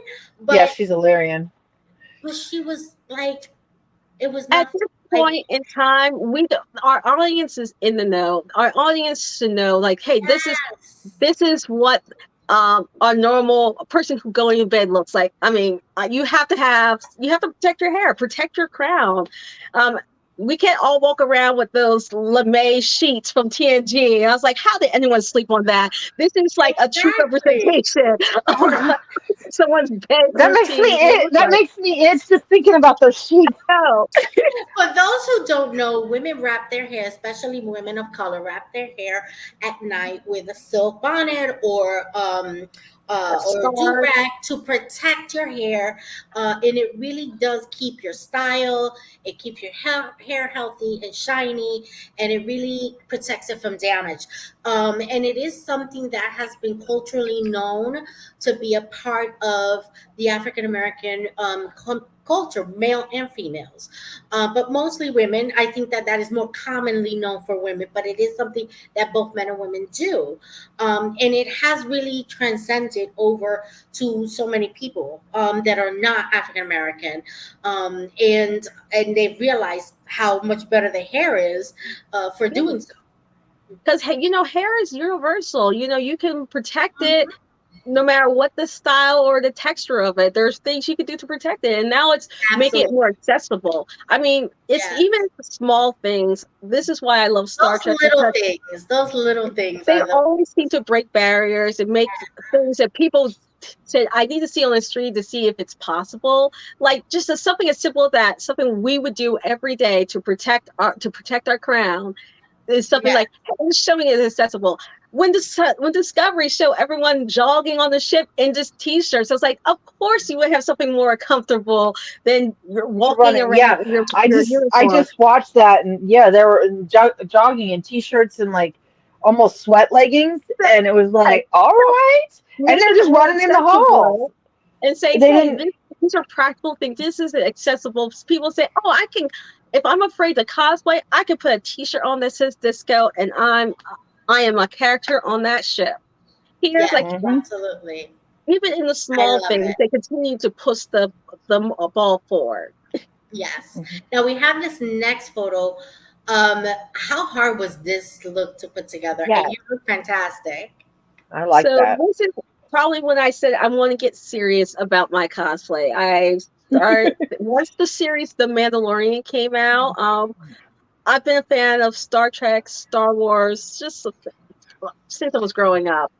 S4: Yeah,
S2: But
S4: she's Illyrian.
S2: she was like, it was
S3: At
S2: not
S3: this
S2: like
S3: point in time, our audience is in the know. Our audience should know, like, hey,
S2: yes,
S3: this is what a normal person who going to bed looks like. I mean, you have to protect your hair, protect your crown. Um, we can't all walk around with those lame sheets from TNG. I was like, how did anyone sleep on that? This is like a true
S2: exactly.
S3: representation of what someone's bed
S4: That makes me
S3: routine will look
S4: that
S3: like.
S4: makes me itch just thinking about those sheets.
S3: So,
S2: For those who don't know, women wrap their hair, especially women of color, wrap their hair at night with a silk bonnet or a do
S3: scarves.
S2: rag to protect your hair, and it really does keep your style. It keeps your hair healthy and shiny, and it really protects it from damage. And it is something that has been culturally known to be a part of the African American culture, male and females, but mostly women. I think that that is more commonly known for women, but it is something that both men and women do, and it has really transcended over to so many people that are not African American, and they've realized how much better the hair is for doing so.
S3: Because hair is universal. You can protect it no matter what the style or the texture of it. There's things you can do to protect it, and now it's making it
S2: Absolutely,
S3: more accessible. I mean, it's even
S2: yes.
S3: the small things. This is why I love Star
S2: Those
S3: Trek,
S2: little
S3: because
S2: things, those little things
S3: they
S2: are the
S3: always seem to break barriers and make things that people said I need to see on the street to see if it's possible. Like just something as simple as that, something we would do every day to protect our crown is something
S2: yeah.
S3: like, hey, showing it accessible. When Discovery show everyone jogging on the ship in just t-shirts, I was like, of course you would have something more comfortable than you're
S4: To run
S3: walking
S4: it.
S3: around
S4: Yeah,
S3: in
S4: I
S3: your
S4: I
S3: uniform.
S4: just watched that, and yeah, they were jogging in t-shirts and like almost sweat leggings, and it was
S3: Yes,
S4: like, all right, and they're
S3: making it
S4: just
S3: more
S4: running in the halls.
S3: accessible and say,
S4: They
S3: hey,
S4: didn't.
S3: these are practical things. This is accessible. People say, oh, I can. If I'm afraid to cosplay, I can put a T-shirt on that says disco, and I am a character on that ship. Here's
S2: Yes,
S3: like
S4: Hmm.
S2: absolutely.
S3: even in the
S2: I
S3: small
S2: love
S3: things,
S2: it.
S3: they continue to push the ball forward.
S2: Yes.
S4: Hmm.
S2: Now we have this next photo. How hard was this look to put together?
S3: Yeah.
S2: And you look fantastic.
S4: I like
S3: So
S4: that.
S3: this is probably when I said I want to get serious about my cosplay. I start once the series The Mandalorian came out. I've been a fan of Star Trek, Star Wars, just since I was growing up.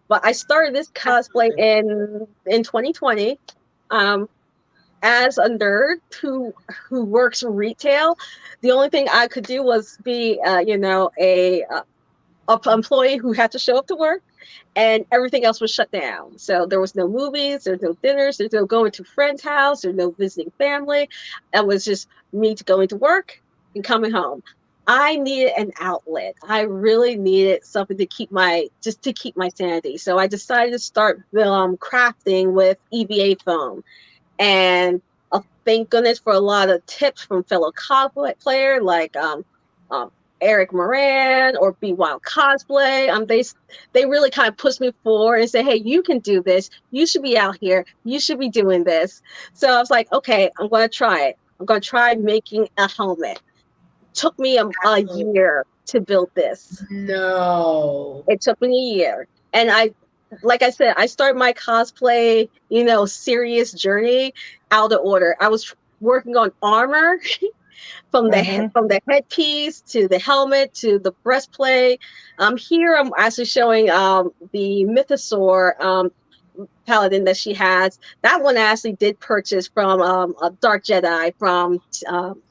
S3: But I started this cosplay
S2: Absolutely.
S3: in 2020. Um, as a nerd who works retail, the only thing I could do was be, a employee who had to show up to work, and everything else was shut down. So there was no movies, there's no dinners, there's no going to friends' house, there's no visiting family. It was just me to going to work and coming home. I needed an outlet. I really needed something to keep my sanity. So I decided to start crafting with EVA foam, and thank goodness for a lot of tips from fellow cosplay player like um, Eric Moran or Be Wild Cosplay. They really kind of pushed me forward and say, "Hey, you can do this. You should be out here. You should be doing this." So I was like, "Okay, I'm going to try it. I'm going to try making a helmet." Took me a
S2: Absolutely.
S3: year to build this.
S2: No.
S3: It took me a year. And like I said, I started my cosplay, serious journey out of order. I was working on armor
S4: Hmm.
S3: from the headpiece to the helmet to the breastplate. Here I'm actually showing the mythosaur paladin that she has. That one I actually did purchase from a Dark Jedi from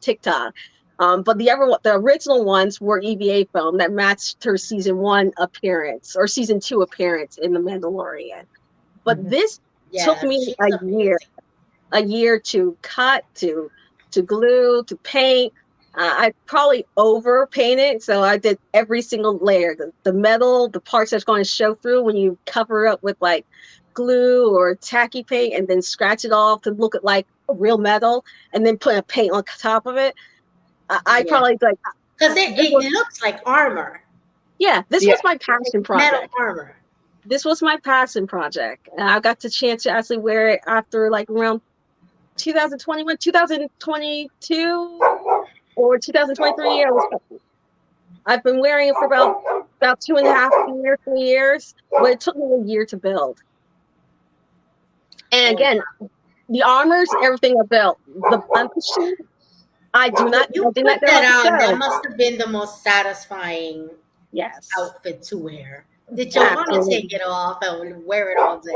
S3: TikTok. But the original ones were EVA foam that matched her season 1 appearance or season 2 appearance in The Mandalorian. But this took
S2: Yeah,
S3: me
S2: she's
S3: a
S2: amazing.
S3: year to cut, to glue, to paint. I probably over painted, so I did every single layer, the metal, the parts that's going to show through when you cover up with like glue or tacky paint, and then scratch it off to look at like real metal, and then put a paint on top of it. I
S2: Yeah,
S3: probably like
S2: because
S3: this was
S2: it looks like armor,
S3: this
S4: Yeah.
S3: was my
S2: like
S3: passion
S2: metal
S3: project.
S2: armor.
S3: This was my passion project, and I got the chance to actually wear it after like around 2021, 2022, or 2023. I've been wearing it for about 2.5 years, 3 years, but it took me a year to build. And
S2: Oh,
S3: again, the armors, everything I built, the bunching, I
S2: when
S3: did not
S2: you
S3: know
S2: put
S3: how
S2: that
S3: to
S2: on, that
S3: sew.
S2: must have been the most satisfying
S3: Yes,
S2: outfit to wear. Did you want to
S3: absolutely.
S2: take it off and wear it all day?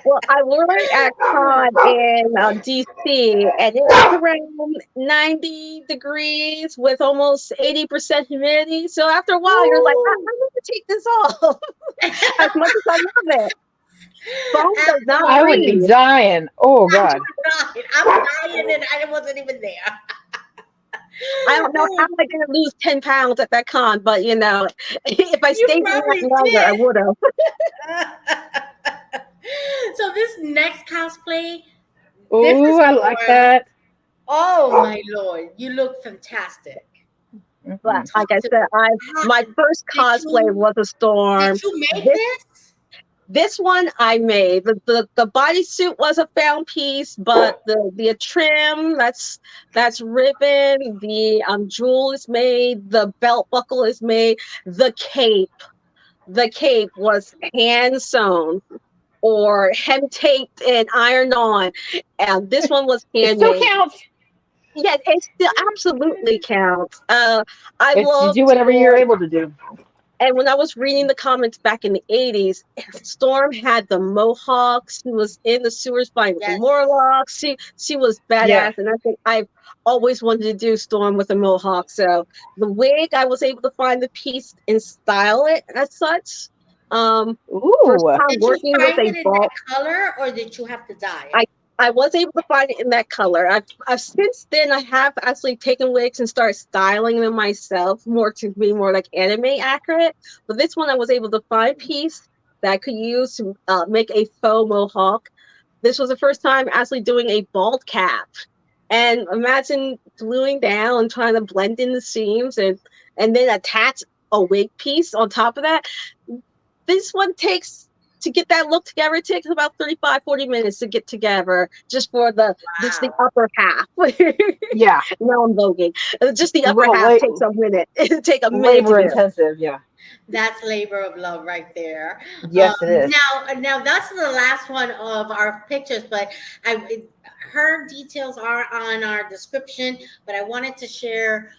S3: Well, I wore it at Con in DC, and it was around 90 degrees with almost 80% humidity. So after a while, you're like, I
S2: Woo!
S3: need to take this off. As much as I love it. Foam does not
S4: I would be
S3: breathe.
S4: dying. Oh God.
S2: I'm dying and I wasn't even there.
S3: I don't know how I didn't lose 10 pounds at that con, but if I
S2: You
S3: stayed in that
S2: probably
S3: longer, I
S2: did.
S3: would have.
S2: So this next cosplay, this
S4: Oh,
S2: is
S4: I like
S2: for,
S4: that.
S2: oh my lord, you look fantastic.
S3: But
S4: Mhm.
S3: like
S2: Talk
S3: I
S2: to
S3: said,
S2: how,
S3: my first cosplay was a
S2: did
S3: storm.
S2: you make
S3: This
S2: this?
S3: this one I made. The bodysuit was a found piece, but the trim, that's ribbon, the jewel is made, the belt buckle is made, the cape was hand sewn or hem taped and ironed on. And this one was
S4: It still
S3: handmade.
S4: counts.
S3: Yeah, it still absolutely counts. I
S4: It's you
S3: love
S4: do whatever you're
S3: Storm,
S4: able to do.
S3: and when I was reading the comments back in the 80s, Storm had the mohawks. She was in the sewers fighting with the
S2: Yes.
S3: Morlocks. She was
S4: Yeah.
S3: badass, and I think I've always wanted to do Storm with a mohawk. So the wig, I was able to find the piece and style it as such. First
S4: Ooh.
S3: time
S2: Did you
S3: working with
S2: find
S3: a
S2: it in that
S3: ball.
S2: color or did you have to dye it?
S3: I I was able to find it in that color. I've since then I have actually taken wigs and started styling them myself more to be more like anime accurate. But this one I was able to find a piece that I could use to make a faux mohawk. This was the first time actually doing a bald cap. And imagine gluing down and trying to blend in the seams and then attach a wig piece on top of that. This one takes to get that look together, it takes about 35, 40 minutes to get together just for the
S2: Wow.
S3: upper half.
S4: Yeah.
S3: Now I'm voguing. Just the
S4: A
S3: upper
S4: little
S3: half takes a minute. It take a minute to
S4: labor
S3: do.
S4: intensive. Yeah.
S2: That's labor of love right there.
S4: Yes, it is.
S2: Now that's the last one of our pictures, but her details are on our description. But I wanted to share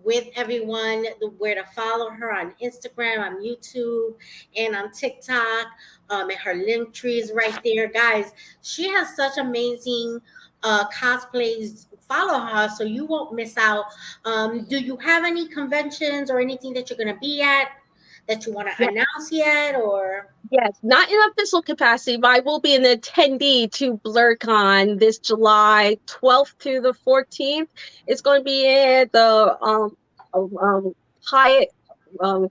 S2: with everyone where to follow her on Instagram, on YouTube, and on TikTok. And her link tree is right there, guys. She has such amazing cosplays. Follow her so you won't miss out. Do you have any conventions or anything that you're going to be at that you want to
S3: Yeah,
S2: announce yet? Or
S3: yes, not in official capacity, but I will be an attendee to BlerdCon this July 12th to the 14th. It's going to be at the Hyatt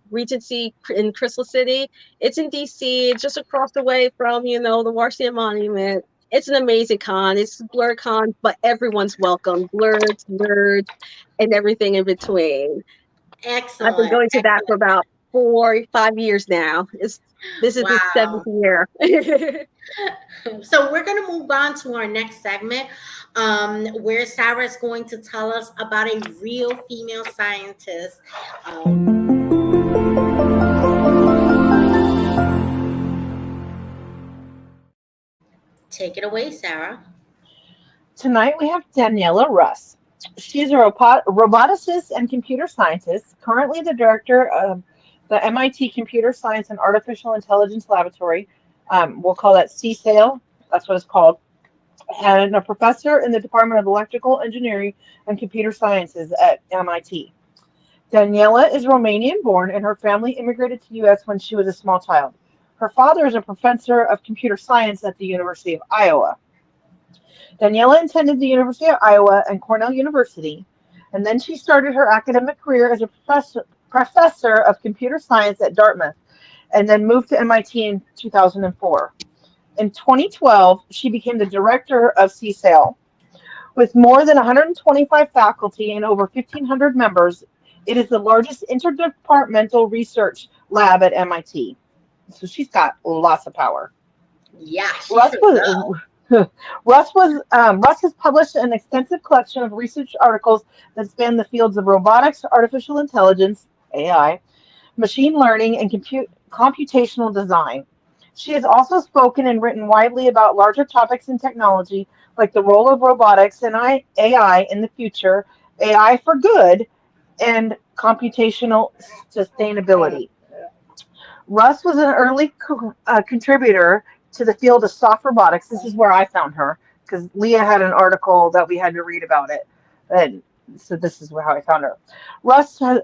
S3: Regency in Crystal City. It's in DC. It's just across the way from the Washington Monument. It's an amazing con. It's BlerdCon, but everyone's welcome. Blerds, nerds, and everything in between. I've been
S2: excellent,
S3: going to that for
S2: excellent.
S3: about 4 or 5 years now. This is the seventh
S2: Wow.
S3: year.
S2: So we're going to move on to our next segment, where Sarah is going to tell us about a real female scientist. Take it away, Sarah.
S4: Tonight we have Daniela Russ. She's a roboticist and computer scientist, currently the director of the MIT Computer Science and Artificial Intelligence Laboratory. We'll call that CSAIL. That's what it's called. And a professor in the Department of Electrical Engineering and Computer Sciences at MIT. Daniela is Romanian born, and her family immigrated to the U.S. when she was a small child. Her father is a professor of computer science at the University of Iowa. Daniela attended the University of Iowa and Cornell University, and then she started her academic career as a professor of computer science at Dartmouth, and then moved to MIT in 2004. In 2012, she became the director of CSAIL. With more than 125 faculty and over 1,500 members, it is the largest interdepartmental research lab at MIT. So she's got lots of power.
S2: Yeah, she Russ
S4: has published an extensive collection of research articles that span the fields of robotics, artificial intelligence, AI, machine learning, and computational design. She has also spoken and written widely about larger topics in technology, like the role of robotics and AI in the future, AI for good, and computational sustainability. Russ was an early contributor to the field of soft robotics. This is where I found her, because Leah had an article that we had to read about it. And so this is how I found her. Russ has,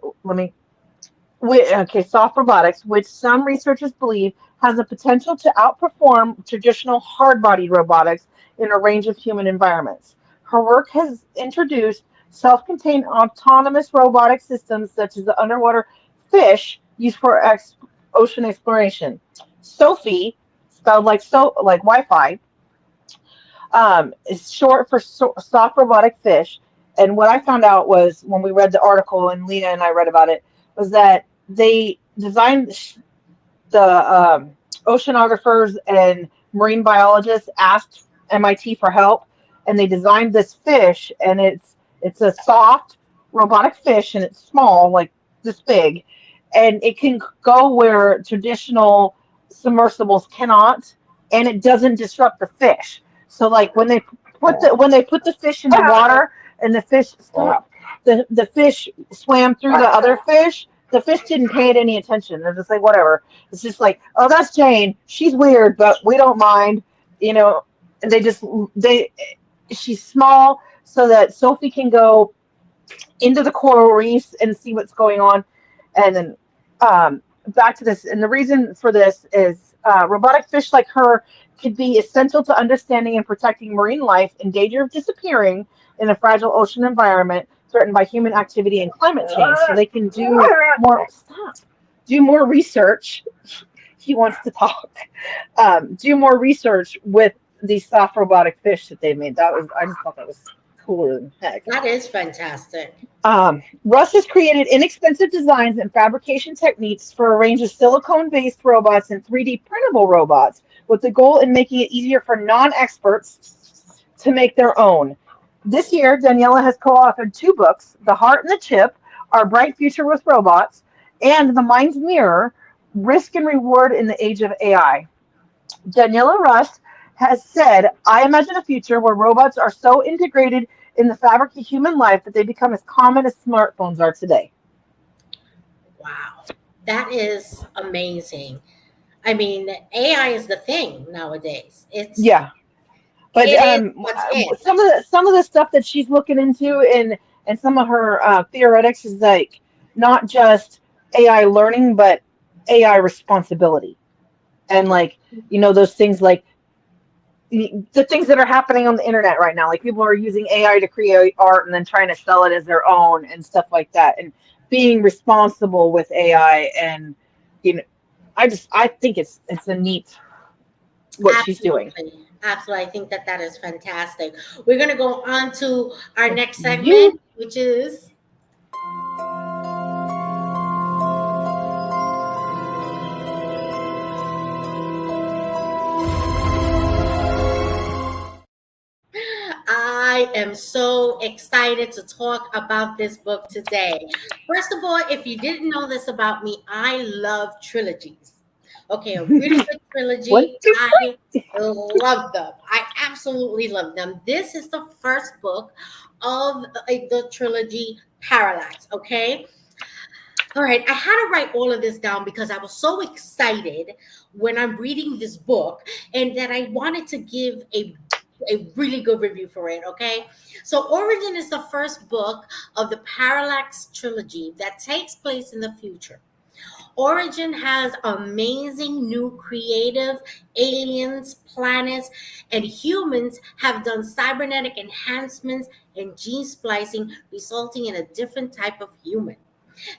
S4: soft robotics, which some researchers believe has the potential to outperform traditional hard-bodied robotics in a range of human environments. Her work has introduced self-contained autonomous robotic systems such as the underwater fish used for ocean exploration. Sophie, spelled like Wi-Fi, is short for soft robotic fish. And what I found out was when we read the article, and Leah and I read about it, was that they designed the oceanographers and marine biologists asked MIT for help, and they designed this fish, and it's a soft robotic fish, and it's small, like this big, and it can go where traditional submersibles cannot, and it doesn't disrupt the fish. So like when they put the fish in the water and the fish swam through the other fish, the fish didn't pay it any attention. They're just like, whatever. It's just like, oh, that's Jane. She's weird, but we don't mind. She's small so that Sophie can go into the coral reefs and see what's going on. And then back to this. And the reason for this is robotic fish like her could be essential to understanding and protecting marine life in danger of disappearing in a fragile ocean environment threatened by human activity and climate change. So they can do more research. He wants to talk. Do more research with these soft robotic fish that they made. I just thought that was cooler than heck.
S2: That is fantastic.
S4: Russ has created inexpensive designs and fabrication techniques for a range of silicone-based robots and 3D printable robots, with the goal in making it easier for non-experts to make their own. This year, Daniela has co-authored 2 books, The Heart and the Chip, Our Bright Future with Robots, and The Mind's Mirror, Risk and Reward in the Age of AI. Daniela Russ has said, I imagine a future where robots are so integrated in the fabric of human life that they become as common as smartphones are today.
S2: Wow, that is amazing. I mean, AI is the thing nowadays.
S4: But
S2: what's
S4: some of the stuff that she's looking into and some of her theoretics is like not just AI learning, but AI responsibility, and like those things like the things that are happening on the internet right now, like people are using AI to create art and then trying to sell it as their own and stuff like that, and being responsible with AI. And I think it's a neat what she's doing.
S2: Absolutely. I think that is fantastic. We're going to go on to our next segment, which is I am so excited to talk about this book today. First of all, if you didn't know this about me, I love trilogies. Okay, a really good trilogy. I love them. I absolutely love them. This is the first book of the trilogy Parallax. Okay. All right, I had to write all of this down because I was so excited when I'm reading this book and that I wanted to give a really good review for it, okay? So Origin is the first book of the Parallax trilogy that takes place in the future. Origin has amazing new creative aliens, planets, and humans have done cybernetic enhancements and gene splicing, resulting in a different type of human.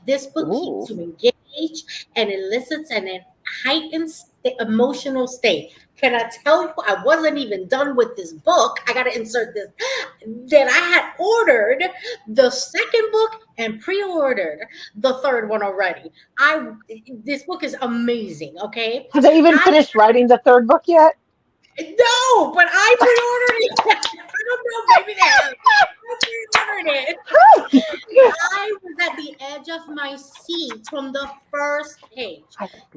S2: This book keeps
S3: Ooh.
S2: you engaged and elicits an heightened emotional state. Can I tell you, I wasn't even done with this book. I got to insert this. That I had ordered the second book and pre-ordered the third one already. I This book is amazing. Okay,
S4: Have they even
S2: I
S4: finished writing the third book yet?
S2: no, but I pre-ordered it. I don't know, maybe they have. I pre-ordered it. I was at the edge of my seat from the first page.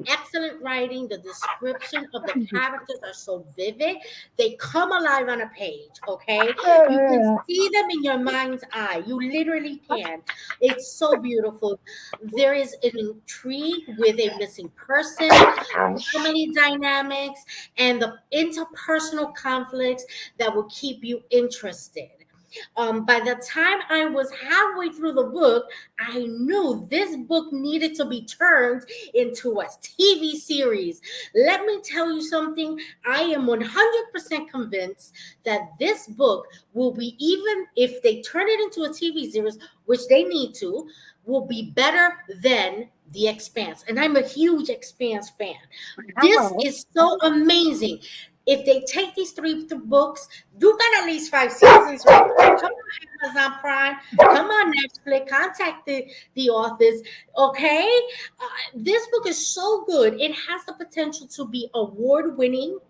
S2: Excellent writing. The description of the characters are so vivid. They come alive on a page, okay? You can see them in your mind's eye. You literally can. It's so beautiful. There is an intrigue with a missing person, family dynamics, and the interpersonal conflicts that will keep you interested. By the time I was halfway through the book, I knew this book needed to be turned into a TV series. Let me tell you something. I am 100% convinced that this book will be, even if they turn it into a TV series, which they need to, will be better than The Expanse. And I'm a huge Expanse fan. This
S3: Wow.
S2: is so amazing. If they take these three books, you got at least 5 seasons right there. Come on, Amazon Prime. Come on, Netflix. Contact the authors. Okay? This book is so good. It has the potential to be award winning.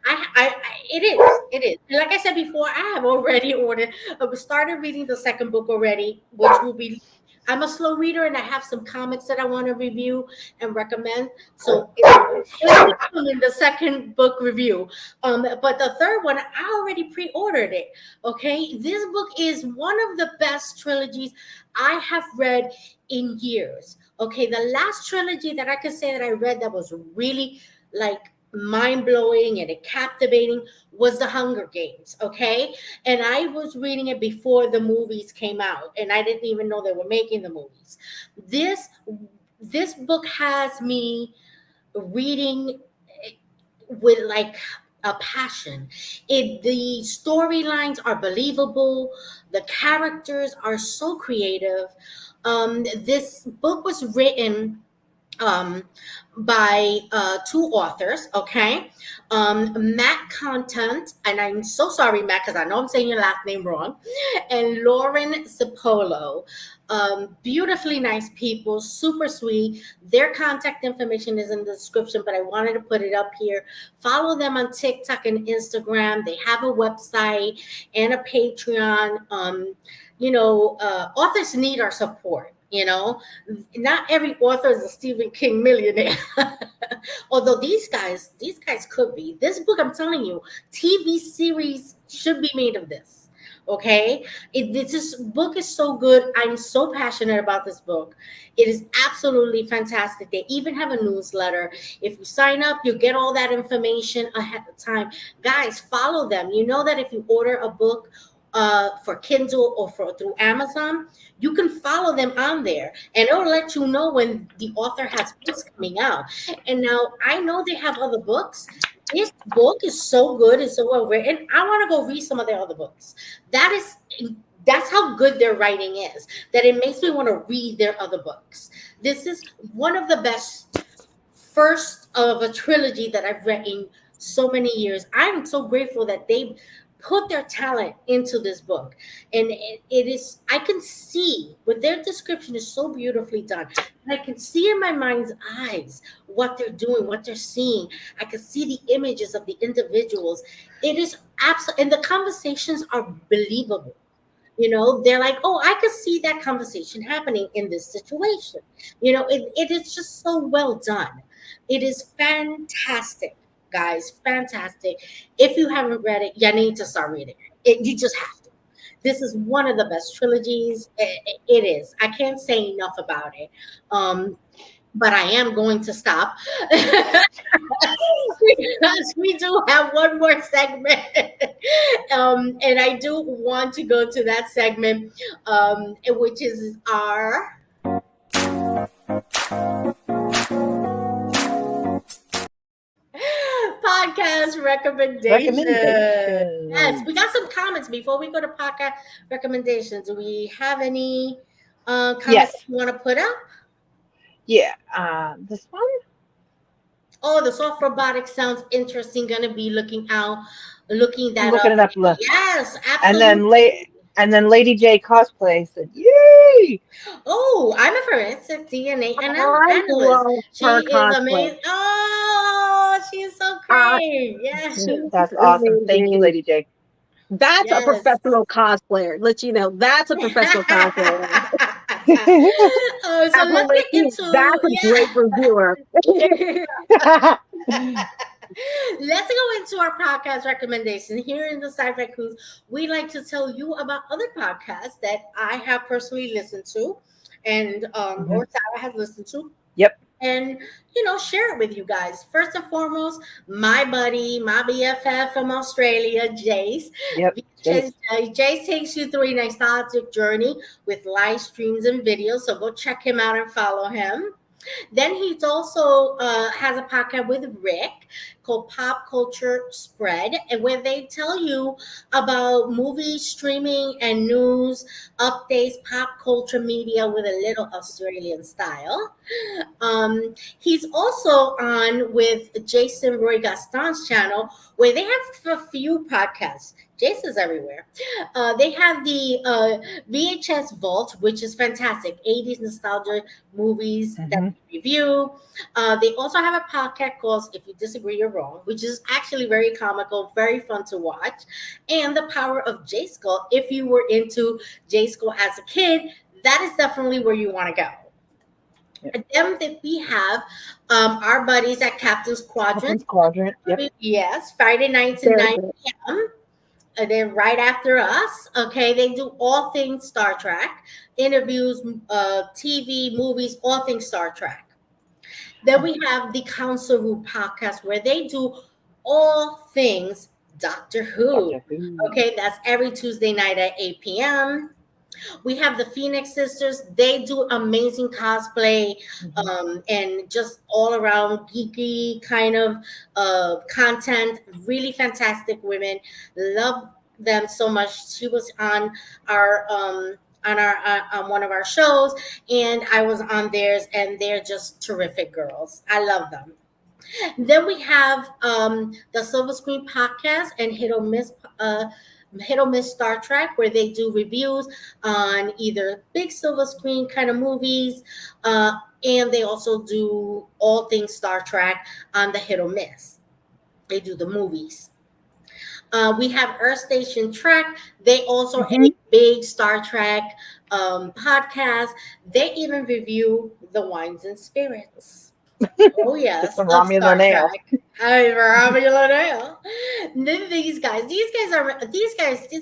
S2: It is. It is. Like I said before, I have already ordered. I started reading the second book already, which will be. I'm a slow reader, and I have some comics that I want to review and recommend. So it'll be coming the second book review. But the third one, I already pre-ordered it. Okay, this book is one of the best trilogies I have read in years. Okay, the last trilogy that I could say that I read that was really like mind blowing and captivating was the Hunger Games. Okay, and I was reading it before the movies came out, and I didn't even know they were making the movies. This book has me reading with like a passion. The storylines are believable. The characters are so creative. This book was written um, by two authors, okay? Matt Contant, and I'm so sorry, Matt, because I know I'm saying your last name wrong, and Lauren Cipollo. Beautifully nice people, super sweet. Their contact information is in the description, but I wanted to put it up here. Follow them on TikTok and Instagram. They have a website and a Patreon. Authors need our support. Not every author is a Stephen King millionaire. Although these guys could be. This book, I'm telling you, TV series should be made of this. Okay, this book is so good. I'm so passionate about this book. It is absolutely fantastic. They even have a newsletter. If you sign up, you get all that information ahead of time. Guys, follow them. You know that if you order a book for Kindle or through Amazon, you can follow them on there, and it'll let you know when the author has books coming out. And now I know they have other books. This book is so good and so well written. I want to go read some of their other books. That's how good their writing is. That it makes me want to read their other books. This is one of the best first of a trilogy that I've read in so many years. I'm so grateful that they put their talent into this book, and it is, I can see with their description is so beautifully done, and I can see in my mind's eyes what they're doing, what they're seeing. I can see the images of the individuals. It is absolutely, and the conversations are believable. They're like, oh, I could see that conversation happening in this situation. It is just so well done. It is fantastic, guys, fantastic. If you haven't read it, you need to start reading it. You just have to. This is one of the best trilogies. It is. I can't say enough about it. But I am going to stop because we do have one more segment. And I do want to go to that segment, which is our podcast recommendation. Yes,
S4: Recommendation.
S2: we got some comments before we go to podcast recommendations. Do we have any comments
S4: Yes.
S2: you want to put up?
S4: Yeah. This one.
S2: Oh, the soft robotics sounds interesting. Gonna be looking
S4: I'm
S2: that
S4: looking
S2: up.
S4: it up.
S2: Yes,
S4: And
S2: absolutely.
S4: then Lady J cosplay said, "Yay!"
S2: Oh, I'm a forensic DNA
S3: I
S2: analyst.
S3: love her
S2: She is
S3: cosplay.
S2: amazing. Oh, she's so
S3: Uh,
S2: great. Yes.
S3: she's
S4: That's awesome. Thank you,
S3: amazing.
S4: Lady J.
S3: That's a
S2: Yes.
S3: professional cosplayer. Let you know, that's a professional cosplayer.
S2: Oh, so
S3: As
S2: let's
S3: with
S2: get
S3: you, that's
S2: into
S3: a great reviewer.
S2: let's go into our podcast recommendation. Here in the Sci-Fi Cruise, we like to tell you about other podcasts that I have personally listened to, and
S4: Mhm.
S2: or Sarah has listened to,
S4: Yep.
S2: and share it with you guys. First and foremost, my buddy, my BFF from Australia, Jace.
S4: Yep. Jace.
S2: Jace takes you through a nostalgic journey with live streams and videos. So go check him out and follow him. Then he's also has a podcast with Rick called Pop Culture Spread, and where they tell you about movies, streaming, and news updates, pop culture media with a little Australian style. He's also on with Jason Roy Gaston's channel, where they have a few podcasts. Jason's everywhere. They have the VHS Vault, which is fantastic. 80s nostalgia movies that
S4: Mhm.
S2: we review. They also have a podcast called If You Disagree, You're Wrong, which is actually very comical, very fun to watch. And The Power of J Skull. If you were into J Skull as a kid, that is definitely where you want to go.
S4: Yep.
S2: And then that we have our buddies at Captain's Quadrant.
S4: Captain's Quadrant. Yep.
S2: Yes, Friday nights at
S3: Very
S2: 9
S3: good.
S2: p.m. They're right after us. Okay, they do all things Star Trek, interviews, TV, movies, all things Star Trek. Then we have the Council Room podcast where they do all things Doctor Who.
S4: Doctor Who.
S2: Okay, that's every Tuesday night at 8 p.m. We have the Phoenix Sisters. They do amazing cosplay and just all around geeky kind of content. Really fantastic women. Love them so much. She was on one of our shows, and I was on theirs, and they're just terrific girls. I love them. Then we have the Silver Screen podcast and Hit or Miss Star Trek, where they do reviews on either big silver screen kind of movies, and they also do all things Star Trek on the Hit or Miss. They do the movies. We have Earth Station Trek. They also
S4: Mhm.
S2: a big Star Trek podcast. They even review the wines and spirits. Oh yes,
S4: Some
S2: of
S4: Romulan
S2: Star
S4: ale.
S2: Trek. Hi, Romulan ale. Then these guys. This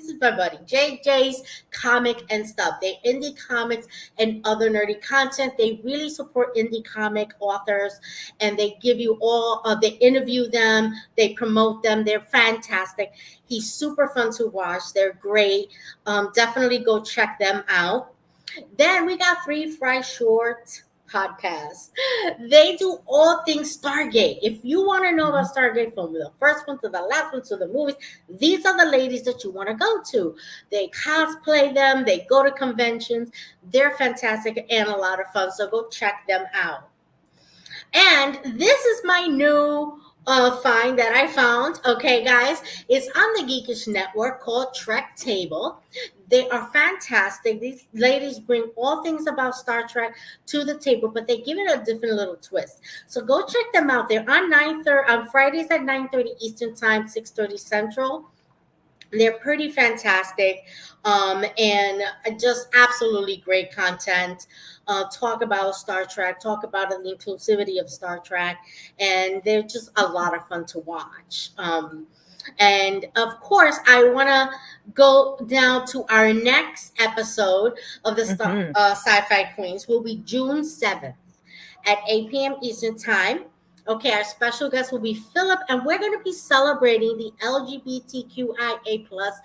S2: is my buddy JJ's comic and stuff. They indie comics and other nerdy content. They really support indie comic authors, and they give you all. They interview them. They promote them. They're fantastic. He's super fun to watch. They're great. Definitely go check them out. Then we got Three Fry Short podcast. They do all things Stargate. If you want to know about Stargate from the first one to the last one to the movies, these are the ladies that you want to go to. They cosplay them, they go to conventions. They're fantastic and a lot of fun. So go check them out. And this is my new find that I found. Okay, guys, it's on the Geekish Network called Trek Table. They are fantastic. These ladies bring all things about Star Trek to the table, but they give it a different little twist. So go check them out. They're on 9:30 on Fridays at 9:30 Eastern Time, 6:30 Central. They're pretty fantastic, and just absolutely great content. Talk about Star Trek, talk about the inclusivity of Star Trek, and they're just a lot of fun to watch. And of course, I want to go down to our next episode of the Sci-Fi Queens. Will be June 7th at 8 p.m. Eastern Time. Okay, our special guest will be Philip, and we're going to be celebrating the LGBTQIA plus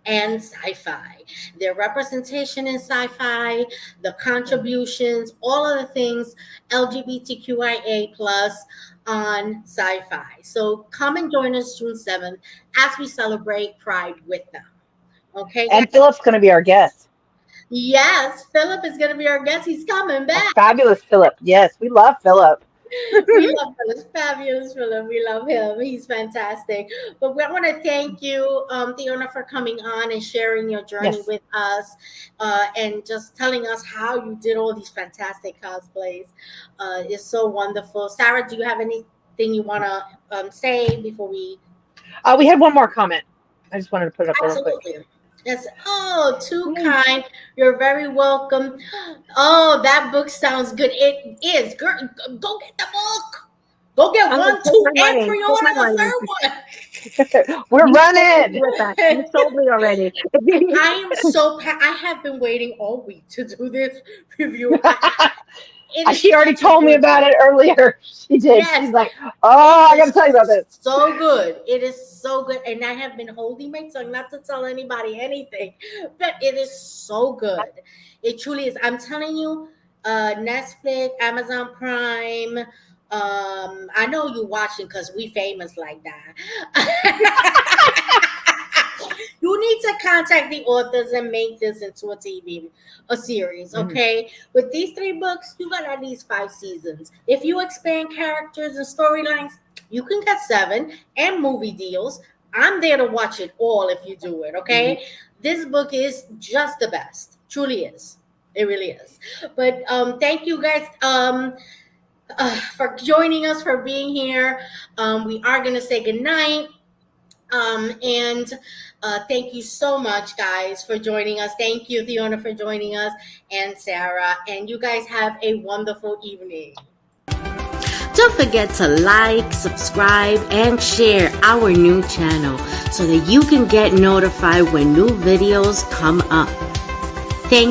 S2: and sci-fi, their representation in sci-fi, the contributions, all of the things LGBTQIA plus on sci-fi. So come and join us June 7th as we celebrate Pride with them. Okay.
S4: And Philip's going to be our guest.
S2: Yes, Philip is going to be our guest. He's coming back.
S4: A fabulous Philip. Yes, we love Philip.
S2: We love Philip. Fabulous Philip. We love him. He's fantastic. But we want to thank you, Fiona, for coming on and sharing your journey with us, and just telling us how you did all these fantastic cosplays. It's so wonderful. Sarah, do you have anything you want to say before we?
S4: We had one more comment. I just wanted to put it up there real quick.
S2: Absolutely. Yes. Oh, too kind. You're very welcome. Oh, that book sounds good. It is. Girl, go get the book. Go get 1, 2, and pre-order the third one.
S4: We're running.
S3: You sold me already.
S2: I am so. I have been waiting all week to do this review.
S4: She already told me about it earlier. She did. Yes. She's like, oh, I got to tell you about this.
S2: So good. It is so good. And I have been holding my tongue not to tell anybody anything, but it is so good. It truly is. I'm telling you, Netflix, Amazon Prime. I know you're watching because we famous like that. You need to contact the authors and make this into a series, okay? With these 3 books, you got at least 5 seasons. If you expand characters and storylines, you can get 7 and movie deals. I'm there to watch it all if you do it, okay? This book is just the best. Truly is. It really is. But thank you guys for joining us, for being here. We are going to say goodnight. And thank you so much, guys, for joining us. Thank you, Fiona, for joining us, and Sarah. And you guys have a wonderful evening.
S5: Don't forget to like, subscribe, and share our new channel so that you can get notified when new videos come up.